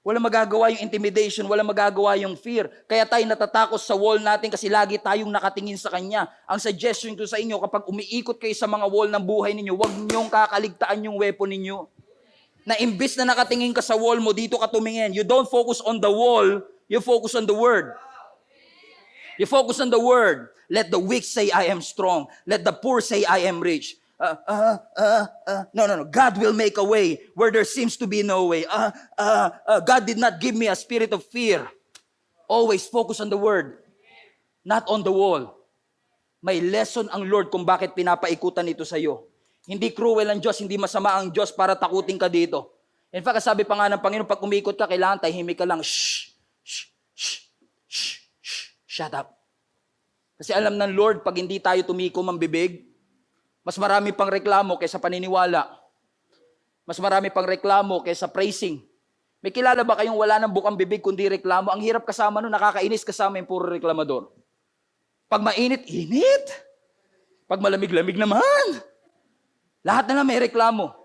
wala magagawa yung intimidation, wala magagawa yung fear. Kaya tayo natatakot sa wall natin kasi lagi tayong nakatingin sa Kanya. Ang suggestion ko sa inyo, kapag umiikot kayo sa mga wall ng buhay ninyo, huwag niyong kakaligtaan yung weapon ninyo. Na imbis na nakatingin ka sa wall mo, dito ka tumingin. You don't focus on the wall, you focus on the Word. You focus on the Word. Let the weak say, I am strong. Let the poor say, I am rich. No. God will make a way where there seems to be no way. God did not give me a spirit of fear. Always focus on the Word, not on the wall. May lesson ang Lord kung bakit pinapaikutan ito sa iyo. Hindi cruel ang Diyos, hindi masama ang Diyos para takutin ka dito. In fact, sabi pa nga ng Panginoon, pag umikot ka, kailangan tahimik ka lang. Shh. Shut up. Kasi alam ng Lord, pag hindi tayo tumikom ang bibig, mas marami pang reklamo kaysa paniniwala. Mas marami pang reklamo kaysa praising. May kilala ba kayong wala ng bukang bibig kundi reklamo? Ang hirap kasama nun, nakakainis kasama yung puro reklamador. Pag mainit, init. Pag malamig-lamig naman. Lahat na lang may reklamo.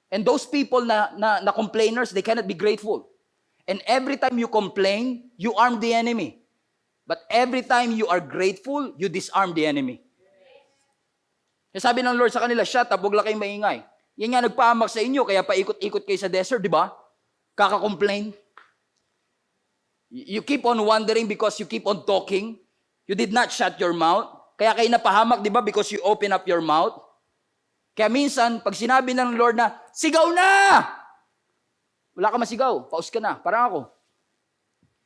And those people na complainers, they cannot be grateful. And every time you complain, you arm the enemy. But every time you are grateful, you disarm the enemy. Sabi ng Lord sa kanila, shut up, huwag lang kayong maingay. Yan nga nagpahamak sa inyo, kaya paikot-ikot kayo sa desert, di ba? Kaka-complain. You keep on wondering because you keep on talking. You did not shut your mouth. Kaya kayo napahamak, di ba? Because you open up your mouth. Kaya minsan, pag sinabi ng Lord na, sigaw na! Wala ka masigaw, paus ka na, parang ako.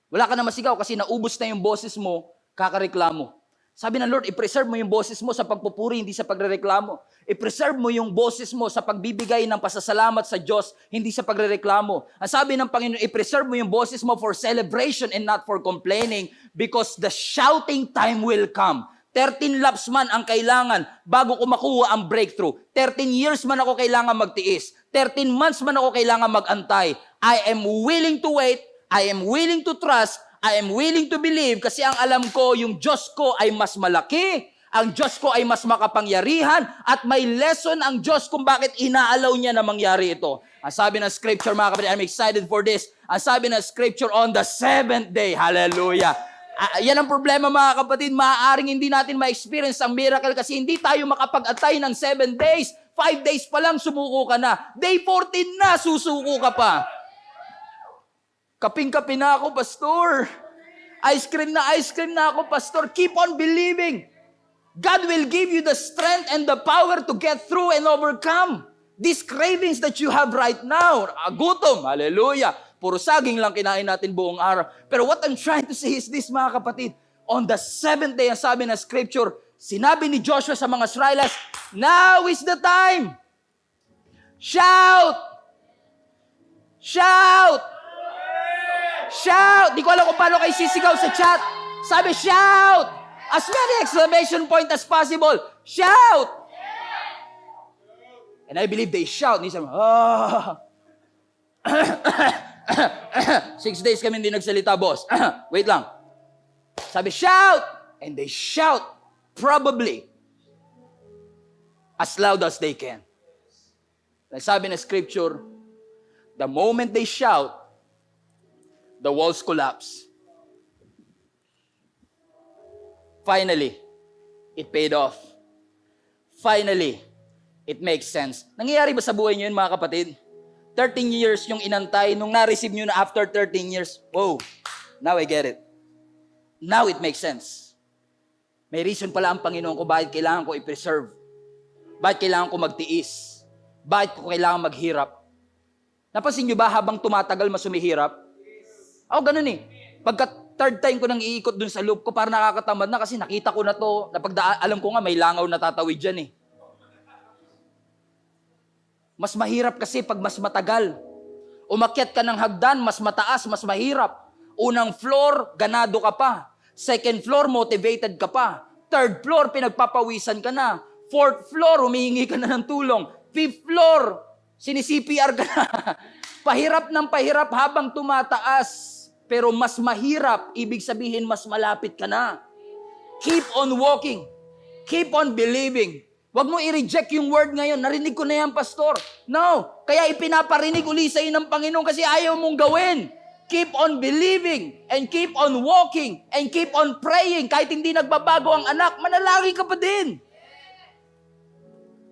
Wala ka na masigaw kasi naubos na yung boses mo, kakareklamo. Sabi ng Lord, i-preserve mo yung boses mo sa pagpupuri, hindi sa pagrereklamo. I-preserve mo yung boses mo sa pagbibigay ng pasasalamat sa Diyos, hindi sa pagrereklamo. Ang sabi ng Panginoon, i-preserve mo yung boses mo for celebration and not for complaining because the shouting time will come. 13 laps man ang kailangan bago ko makuha ang breakthrough. 13 years man ako kailangan magtiis. 13 months man ako kailangan magantay. I am willing to wait. I am willing to trust. I am willing to believe kasi ang alam ko, yung Diyos ko ay mas malaki, ang Diyos ko ay mas makapangyarihan, at may lesson ang Diyos kung bakit inaalaw niya na mangyari ito. Ang sabi ng scripture, mga kapatid, I'm excited for this. Ang sabi ng scripture, on the 7th day, hallelujah. Yan ang problema, mga kapatid, maaaring hindi natin ma-experience ang miracle kasi hindi tayo makapag-atay ng 7 days. 5 days pa lang, sumuko ka na. Day 14 na, susuko ka pa. Kaping-kapi na ako, pastor. Ice cream na ako, pastor. Keep on believing. God will give you the strength and the power to get through and overcome these cravings that you have right now. Gutom, hallelujah. Puro saging lang kinain natin buong araw. Pero what I'm trying to say is this, mga kapatid. On the 7th day, ang sabi ng scripture, sinabi ni Joshua sa mga Israelites, now is the time. Shout! Shout! Shout! Di ko alam kung paano kayo sisigaw sa chat. Sabi, shout! As many exclamation point as possible. Shout! And I believe they shout. Sabi, 6 days kami hindi nagsalita, boss. Wait lang. Sabi, shout! And they shout, probably, as loud as they can. Sabi na scripture, The moment they shout, the walls collapse. Finally, it paid off. Finally, it makes sense. Nangyayari ba sa buhay niyo yun, mga kapatid? 13 years yung inantay, nung na-receive nyo na after 13 years, whoa, now I get it. Now it makes sense. May reason pala ang Panginoon ko bakit kailangan ko i-preserve. Bakit kailangan ko magtiis. Bakit ko kailangan maghirap. Napansin nyo ba habang tumatagal mas humihirap? Ako ganun eh. Pagka third time ko nang iikot dun sa loop ko, parang nakakatamad na kasi nakita ko na to. Alam ko nga may langaw na tatawid dyan eh. Mas mahirap kasi pag mas matagal. Umakyat ka ng hagdan, mas mataas, mas mahirap. Unang floor, ganado ka pa. Second floor, motivated ka pa. Third floor, pinagpapawisan ka na. Fourth floor, humihingi ka na ng tulong. Fifth floor, sini-CPR ka na. Pahirap ng pahirap habang tumataas. Pero mas mahirap, ibig sabihin mas malapit ka na. Keep on walking. Keep on believing. Huwag mo i-reject yung word ngayon. Narinig ko na yan, pastor. No. Kaya ipinaparinig uli sa iyo ng Panginoon kasi ayaw mong gawin. Keep on believing and keep on walking and keep on praying. Kahit hindi nagbabago ang anak, manalangin ka pa din.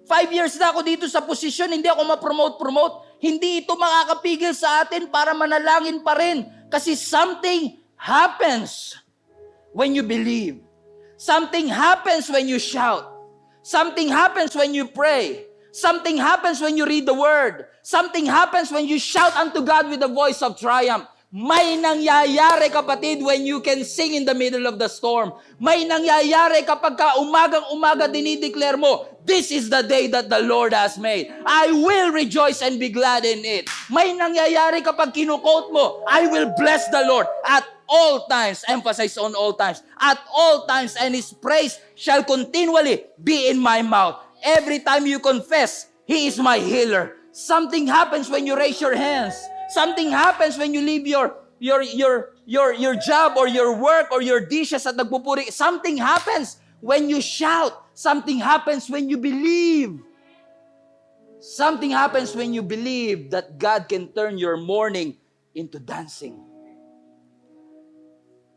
5 years na ako dito sa posisyon, hindi ako ma-promote. Hindi ito makakapigil sa atin para manalangin pa rin. Kasi something happens when you believe. Something happens when you shout. Something happens when you pray. Something happens when you read the word. Something happens when you shout unto God with a voice of triumph. May nangyayari, kapatid, when you can sing in the middle of the storm. May nangyayari kapag umagang-umaga dinideclare mo, this is the day that the Lord has made. I will rejoice and be glad in it. May nangyayari kapag kinukote mo, I will bless the Lord at all times. Emphasize on all times. At all times, and His praise shall continually be in my mouth. Every time you confess, He is my healer. Something happens when you raise your hands. Something happens when you leave your job or your work or your dishes at nagpupuri. Something happens when you shout. Something happens when you believe. Something happens when you believe that God can turn your mourning into dancing.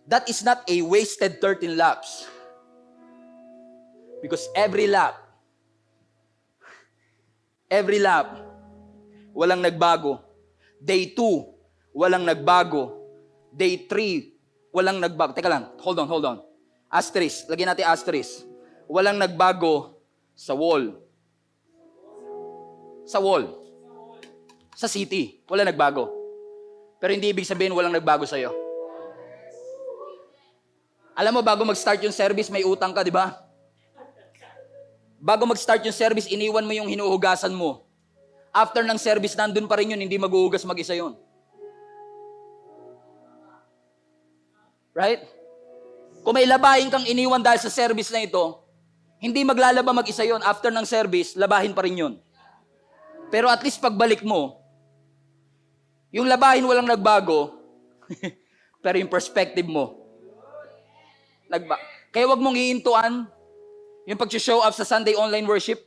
That is not a wasted 13 laps. Because every lap, walang nagbago. Day 2, walang nagbago. Day 3, walang nagbago. Teka lang, hold on. Asterisk, lagyan natin asterisk. Walang nagbago sa wall. Sa wall. Sa city, walang nagbago. Pero hindi ibig sabihin walang nagbago sa'yo. Alam mo, bago mag-start yung service, may utang ka, di ba? Bago mag-start yung service, iniwan mo yung hinuhugasan mo. After ng service, nandun pa rin yun, hindi maghuhugas mag-isa yun. Right? Kung may labahin kang iniwan dahil sa service na ito, hindi maglalaba mag-isa yun. After ng service, labahin pa rin yun. Pero at least pagbalik mo, yung labahin walang nagbago, pero yung perspective mo, kaya wag mong iintuan yung pag-show up sa Sunday online worship.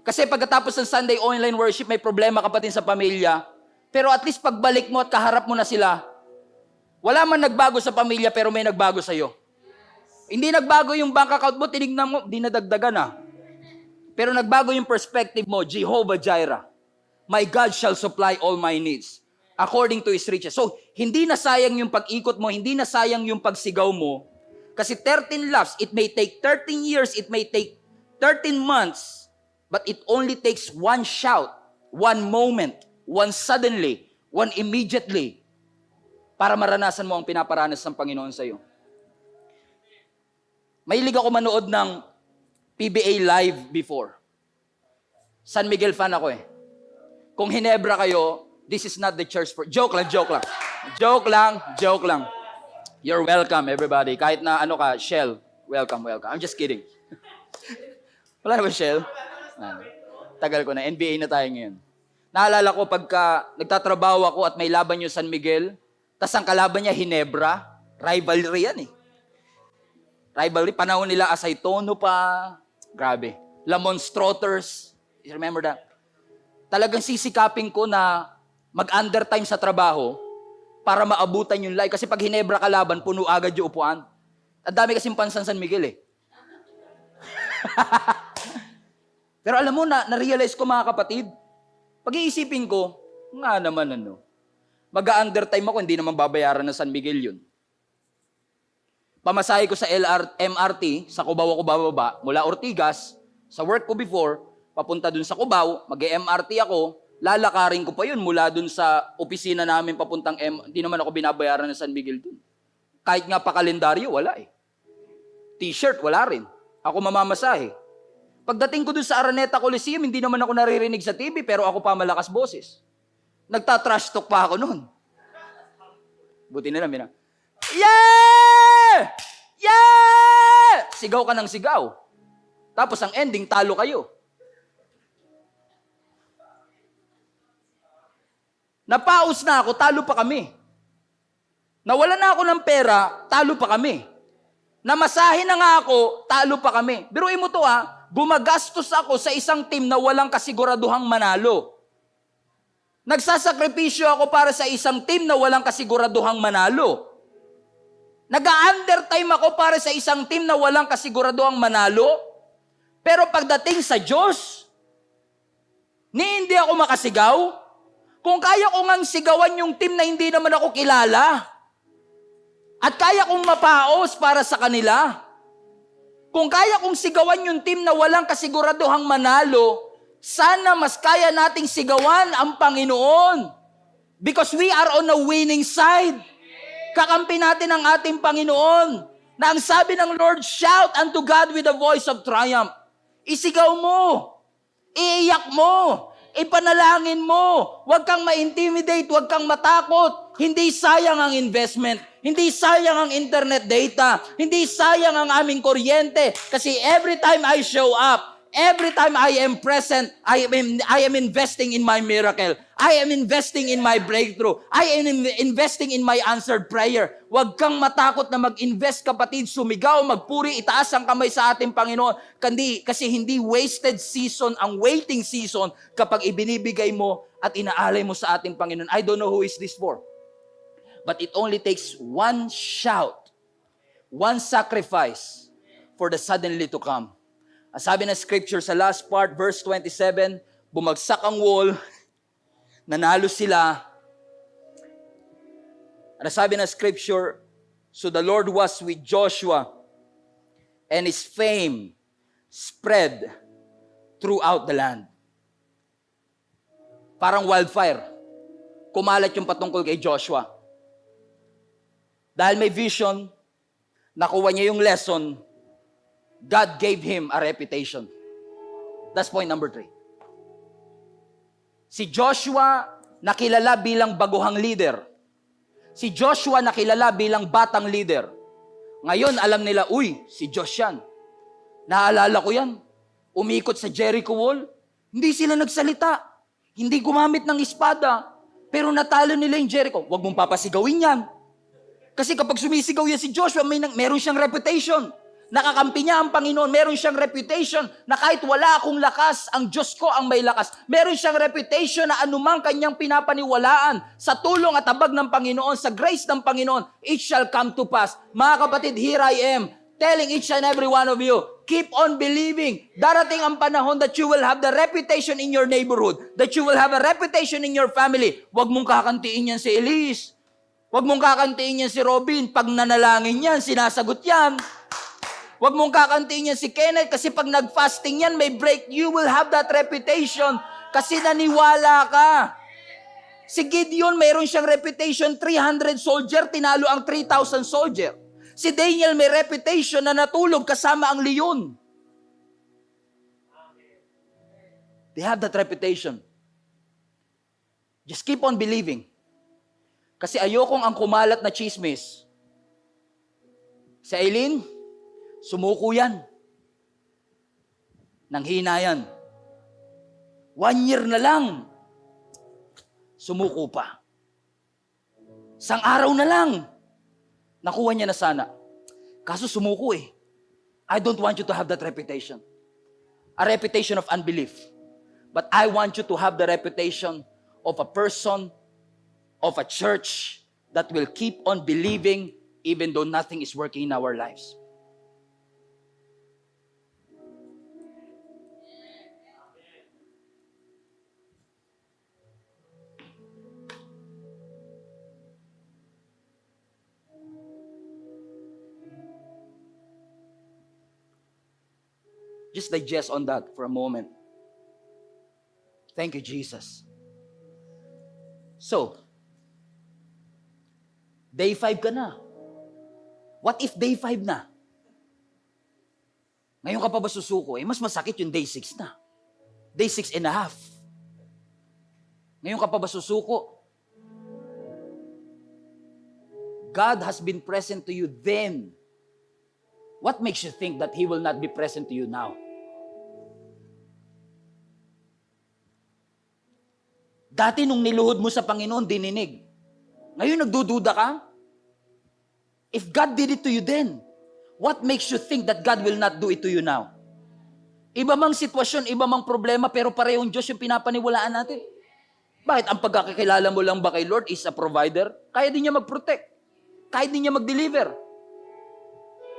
Kasi pagkatapos ng Sunday online worship, may problema ka pa din sa pamilya. Pero at least pagbalik mo at kaharap mo na sila, wala man nagbago sa pamilya, pero may nagbago sa'yo. Hindi nagbago yung bank account mo, tinignan mo, di nadagdagan na. Pero nagbago yung perspective mo, Jehovah Jireh. My God shall supply all my needs according to His riches. So, hindi na sayang yung pag-ikot mo, hindi na sayang yung pagsigaw mo. Kasi 13 laps, it may take 13 years, it may take 13 months, but it only takes one shout, one moment, one suddenly, one immediately, para maranasan mo ang pinaparanas ng Panginoon sa iyo. Mahilig ako manood ng PBA live before. San Miguel fan ako eh. Kung Hinebra kayo, this is not the church for... Joke lang. Joke lang. You're welcome, everybody. Kahit na ano ka, Shell, welcome. I'm just kidding. Wala na ba Shell? Tagal ko na. NBA na tayo ngayon. Naalala ko pagka nagtatrabaho ako at may laban yung San Miguel, tas ang kalaban niya, Hinebra. Rivalry yan eh. Rivalry. Panahon nila Asaytono pa. Grabe. Lamon Strotters. You remember that? Talagang sisikapin ko na mag-undertime sa trabaho para maabutan yung live. Kasi pag Hinebra kalaban, puno agad yung upuan. Ang dami kasing pansan San Miguel eh. Pero alam mo, na-realize ko mga kapatid, pag-iisipin ko, nga naman mag-undertime ako, hindi naman babayaran ng San Miguel yun. Pamasahe ko sa MRT, sa Cubao ako bababa, mula Ortigas, sa work ko before, papunta dun sa Cubao, mag-MRT ako, lalakarin ko pa yun mula dun sa opisina namin papuntang hindi naman ako binabayaran ng San Miguel dun. Kahit nga pa kalendaryo, wala eh. T-shirt, wala rin. Ako mamamasahe. Pagdating ko dun sa Araneta Coliseum, hindi naman ako naririnig sa TV, pero ako pa malakas boses. Nagta-trash talk pa ako noon. Buti na lang, yeah! Yeah! Sigaw ka ng sigaw. Tapos ang ending, talo kayo. Napaus na ako, talo pa kami. Nawala na ako ng pera, talo pa kami. Namasahe na nga ako, talo pa kami. Biruin mo to gumagastos ako sa isang team na walang kasiguraduhang manalo. Nagsasakripisyo ako para sa isang team na walang kasiguraduhang manalo. Nag-undertime ako para sa isang team na walang kasiguraduhang manalo. Pero pagdating sa Diyos, hindi ako makasigaw. Kung kaya ko ngang sigawan yung team na hindi naman ako kilala, at kaya kong mapaos para sa kanila, kung kaya kong sigawan yung team na walang kasiguraduhang manalo, sana mas kaya nating sigawan ang Panginoon. Because we are on the winning side. Kakampi natin ang ating Panginoon. Na ang sabi ng Lord, shout unto God with a voice of triumph. Isigaw mo. Iiyak mo. Ipanalangin mo. Huwag kang ma-intimidate. Huwag kang matakot. Hindi sayang ang investment. Hindi sayang ang internet data. Hindi sayang ang aming kuryente. Kasi every time I show up, every time I am present, I am investing in my miracle. I am investing in my breakthrough. I am investing in my answered prayer. Huwag kang matakot na mag-invest, kapatid. Sumigaw, magpuri, itaas ang kamay sa ating Panginoon. Kasi hindi wasted season ang waiting season kapag ibinibigay mo at inaalay mo sa ating Panginoon. I don't know who is this for. But it only takes one shout, one sacrifice for the suddenly to come. Ang sabi ng scripture sa last part, verse 27, bumagsak ang wall, nanalo sila. Ang sabi ng scripture, so the Lord was with Joshua, and his fame spread throughout the land. Parang wildfire. Kumalat yung patungkol kay Joshua. Dahil may vision, nakuha niya yung lesson, God gave him a reputation. That's point number 3. Si Joshua nakilala bilang baguhang leader. Si Joshua nakilala bilang batang leader. Ngayon, alam nila, si Josh yan. Naalala ko yan. Umikot sa Jericho Wall. Hindi sila nagsalita. Hindi gumamit ng espada. Pero natalo nila yung Jericho. Huwag mong papasigawin yan. Kasi kapag sumisigaw yan si Joshua, meron siyang reputation. Nakakampi niya ang Panginoon. Meron siyang reputation na kahit wala akong lakas, ang Diyos ko ang may lakas. Meron siyang reputation na anumang kanyang pinapaniwalaan sa tulong at habag ng Panginoon, sa grace ng Panginoon, it shall come to pass. Mga kapatid, here I am, telling each and every one of you, keep on believing. Darating ang panahon that you will have the reputation in your neighborhood, that you will have a reputation in your family. Huwag mong kakantiin yan si Elise. Huwag mong kakantiin yan si Robin. Pag nanalangin yan, sinasagot yan. Huwag mong kakantiin yan si Kenneth kasi pag nag-fasting yan, may break. You will have that reputation kasi naniwala ka. Si Gideon, mayroon siyang reputation, 300 soldier, tinalo ang 3,000 soldier. Si Daniel may reputation na natulog kasama ang leon. They have that reputation. Just keep on believing. Kasi ayokong ang kumalat na chismis. Si Aileen, sumuko yan. Nanghina yan. 1 year na lang. Sumuko pa. Isang araw na lang. Nakuha niya na sana. Kaso sumuko eh. I don't want you to have that reputation. A reputation of unbelief. But I want you to have the reputation of a person of a church that will keep on believing even though nothing is working in our lives. Just digest on that for a moment. Thank you, Jesus. So, day 5 ka na. What if day 5 na? Ngayon ka pa ba susuko? Mas masakit yung day 6 na. Day 6 and a half. Ngayon ka pa ba susuko? God has been present to you then. What makes you think that He will not be present to you now? Dati nung niluhod mo sa Panginoon, dininig. Ngayon nagdududa ka? If God did it to you then, what makes you think that God will not do it to you now? Iba mang sitwasyon, iba mang problema, pero parehong Diyos yung pinapaniwalaan natin. Bakit? Ang pagkakakilala mo lang ba kay Lord is a provider? Kaya din niya mag-protect. Kaya din niya mag-deliver.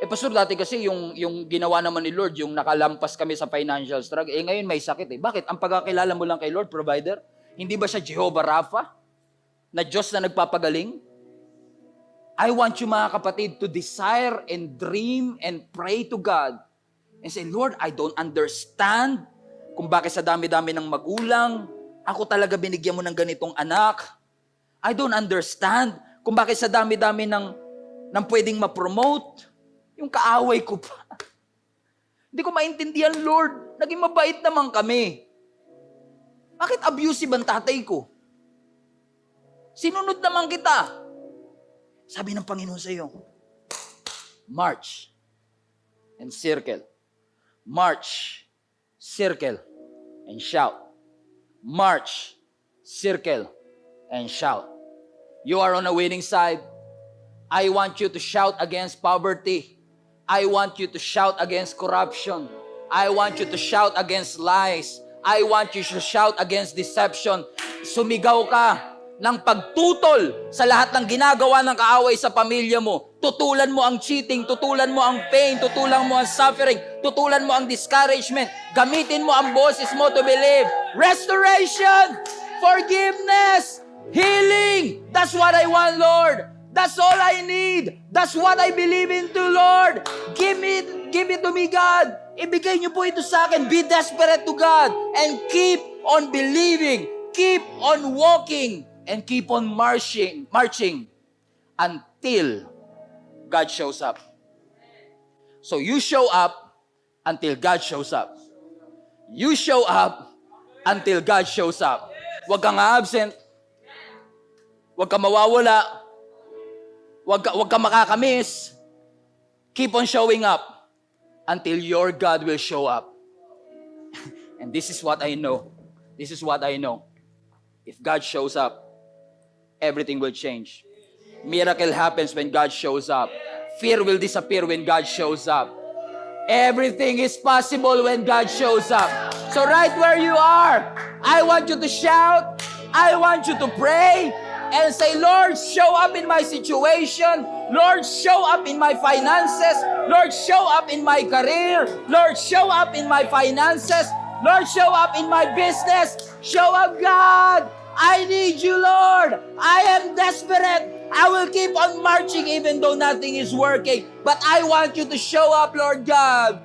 Pastor, dati kasi yung ginawa naman ni Lord, yung nakalampas kami sa financial struggle, ngayon may sakit eh. Bakit? Ang pagkakilala mo lang kay Lord, provider? Hindi ba siya Jehovah Rapha? Na Diyos na nagpapagaling? I want you mga kapatid to desire and dream and pray to God and say, Lord, I don't understand kung bakit sa dami-dami ng magulang, ako talaga binigyan mo ng ganitong anak. I don't understand kung bakit sa dami-dami ng pwedeng ma-promote, yung kaaway ko pa. Hindi ko maintindihan, Lord. Naging mabait naman kami. Bakit abusive ang tatay ko? Sinunod naman kita. Sabi ng Panginoon sa iyo, march and circle. March, circle, and shout. March, circle, and shout. You are on a winning side. I want you to shout against poverty. I want you to shout against corruption. I want you to shout against lies. I want you to shout against deception. Sumigaw ka ng pagtutol sa lahat ng ginagawa ng kaaway sa pamilya mo. Tutulan mo ang cheating, tutulan mo ang pain, tutulan mo ang suffering, tutulan mo ang discouragement. Gamitin mo ang boses mo to believe. Restoration, forgiveness, healing. That's what I want, Lord. That's all I need. That's what I believe into, Lord. Give it to me, God. Ibigay niyo po ito sa akin. Be desperate to God and keep on believing. Keep on walking and keep on marching until God shows up. So you show up until God shows up. You show up until God shows up. Huwag kang absent. Huwag kang mawawala. Huwag ka makakamiss. Keep on showing up until your God will show up. And this is what I know. This is what I know. If God shows up, everything will change. Miracle happens when God shows up. Fear will disappear when God shows up. Everything is possible when God shows up. So right where you are, I want you to shout. I want you to pray. And say, Lord, show up in my situation. Lord, show up in my finances. Lord, show up in my career. Lord, show up in my finances. Lord, show up in my business. Show up, God. I need you, Lord. I am desperate. I will keep on marching even though nothing is working. But I want you to show up, Lord God.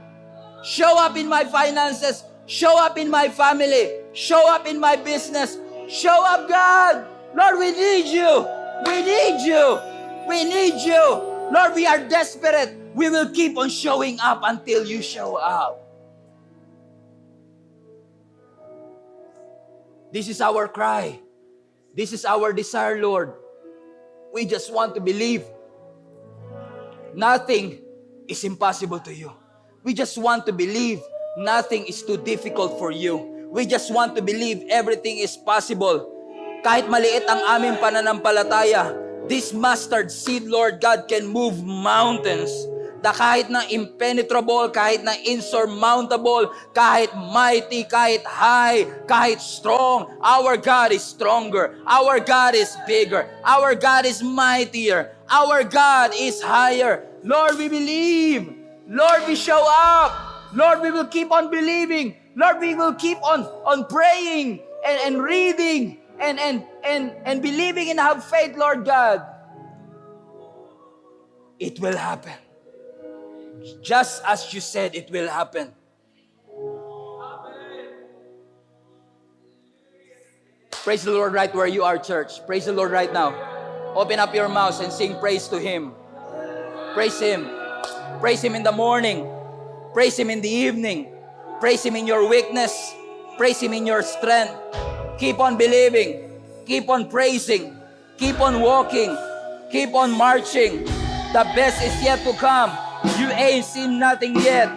Show up in my finances. Show up in my family. Show up in my business. Show up, God. Lord, we need you. We need you. We need you. Lord, we are desperate. We will keep on showing up until you show up. This is our cry. This is our desire, Lord. We just want to believe. Nothing is impossible to you. We just want to believe. Nothing is too difficult for you. We just want to believe everything is possible. Kahit maliit ang aming pananampalataya, this mustard seed, Lord God, can move mountains. na kahit na impenetrable, kahit na insurmountable, kahit mighty, kahit high, kahit strong, our God is stronger. Our God is bigger. Our God is mightier. Our God is higher. Lord, we believe. Lord, we show up. Lord, we will keep on believing. Lord, we will keep on praying and reading and believing and have faith, Lord God. It will happen. Just as you said, it will happen. Praise the Lord right where you are, church. Praise the Lord right now. Open up your mouths and sing praise to Him. Praise Him. Praise Him in the morning. Praise Him in the evening. Praise Him in your weakness. Praise Him in your strength. Keep on believing. Keep on praising. Keep on walking. Keep on marching. The best is yet to come. You ain't seen nothing yet.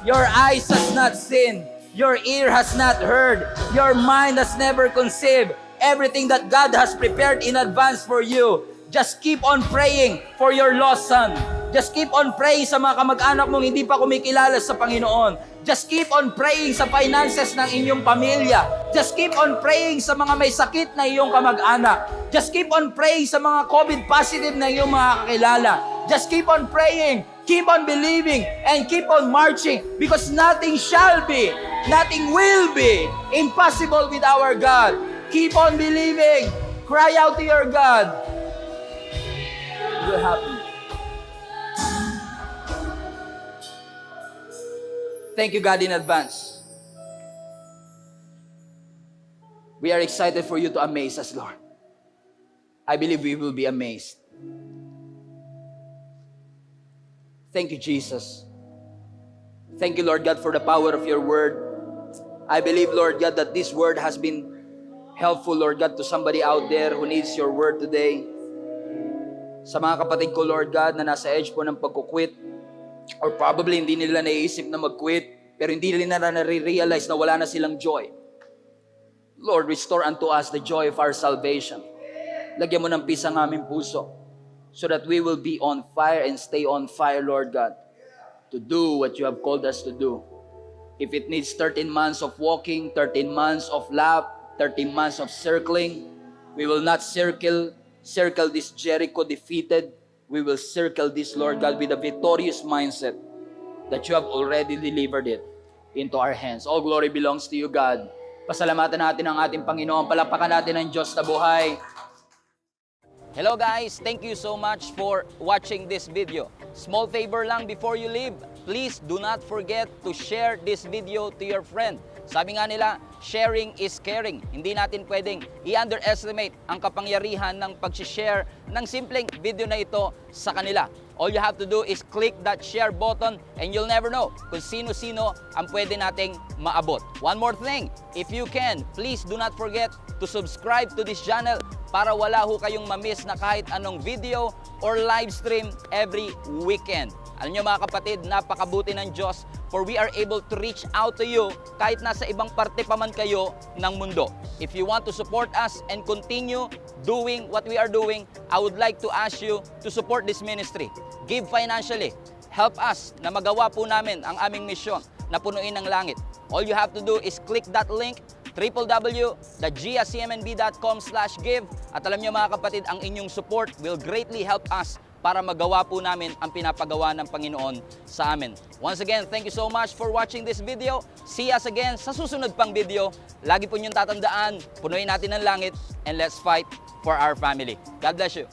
Your eyes has not seen. Your ear has not heard. Your mind has never conceived everything that God has prepared in advance for you. Just keep on praying for your lost son. Just keep on praying sa mga kamag-anak mong hindi pa kumikilala sa Panginoon. Just keep on praying sa finances ng inyong pamilya. Just keep on praying sa mga may sakit na iyong kamag-anak. Just keep on praying sa mga COVID positive na iyong mga kakilala. Just keep on praying, keep on believing, and keep on marching because nothing shall be, nothing will be impossible with our God. Keep on believing. Cry out to your God. It will happen. Thank you, God, in advance. We are excited for you to amaze us, Lord. I believe we will be amazed. Thank you, Jesus. Thank you, Lord God, for the power of your word. I believe, Lord God, that this word has been helpful, Lord God, to somebody out there who needs your word today. Sa mga kapatid ko, Lord God, na nasa edge po ng pagkukwit, or probably hindi nila naiisip na mag-quit, pero hindi nila na-realize na wala na silang joy. Lord, restore unto us the joy of our salvation. Lagyan mo ng peace ang aming puso, so that we will be on fire and stay on fire, Lord God, to do what you have called us to do. If it needs 13 months of walking, 13 months of lap, 13 months of circling, we will not circle this Jericho defeated. We will circle this, Lord God, with a victorious mindset that you have already delivered it into our hands. All glory belongs to you, God. Pasalamatan natin ang ating Panginoon. Palakpakan natin ang Diyos na buhay. Hello guys, thank you so much for watching this video. Small favor lang before you leave, please do not forget to share this video to your friend. Sabi nga nila, sharing is caring. Hindi natin pwedeng i-underestimate ang kapangyarihan ng pag-share ng simpleng video na ito sa kanila. All you have to do is click that share button and you'll never know kung sino-sino ang pwede nating maabot. One more thing, if you can, please do not forget to subscribe to this channel para wala ho kayong mamiss na kahit anong video or live stream every weekend. Alam nyo mga kapatid, napakabuti ng Diyos for we are able to reach out to you kahit nasa ibang parte pa man kayo ng mundo. If you want to support us and continue doing what we are doing, I would like to ask you to support this ministry. Give financially. Help us na magawa po namin ang aming misyon na punuin ang langit. All you have to do is click that link, www.giacmnb.com/give. At alam nyo mga kapatid, ang inyong support will greatly help us para magawa po namin ang pinapagawa ng Panginoon sa amin. Once again, thank you so much for watching this video. See us again sa susunod pang video. Lagi po niyong tatandaan, punuin natin ang langit and let's fight for our family. God bless you.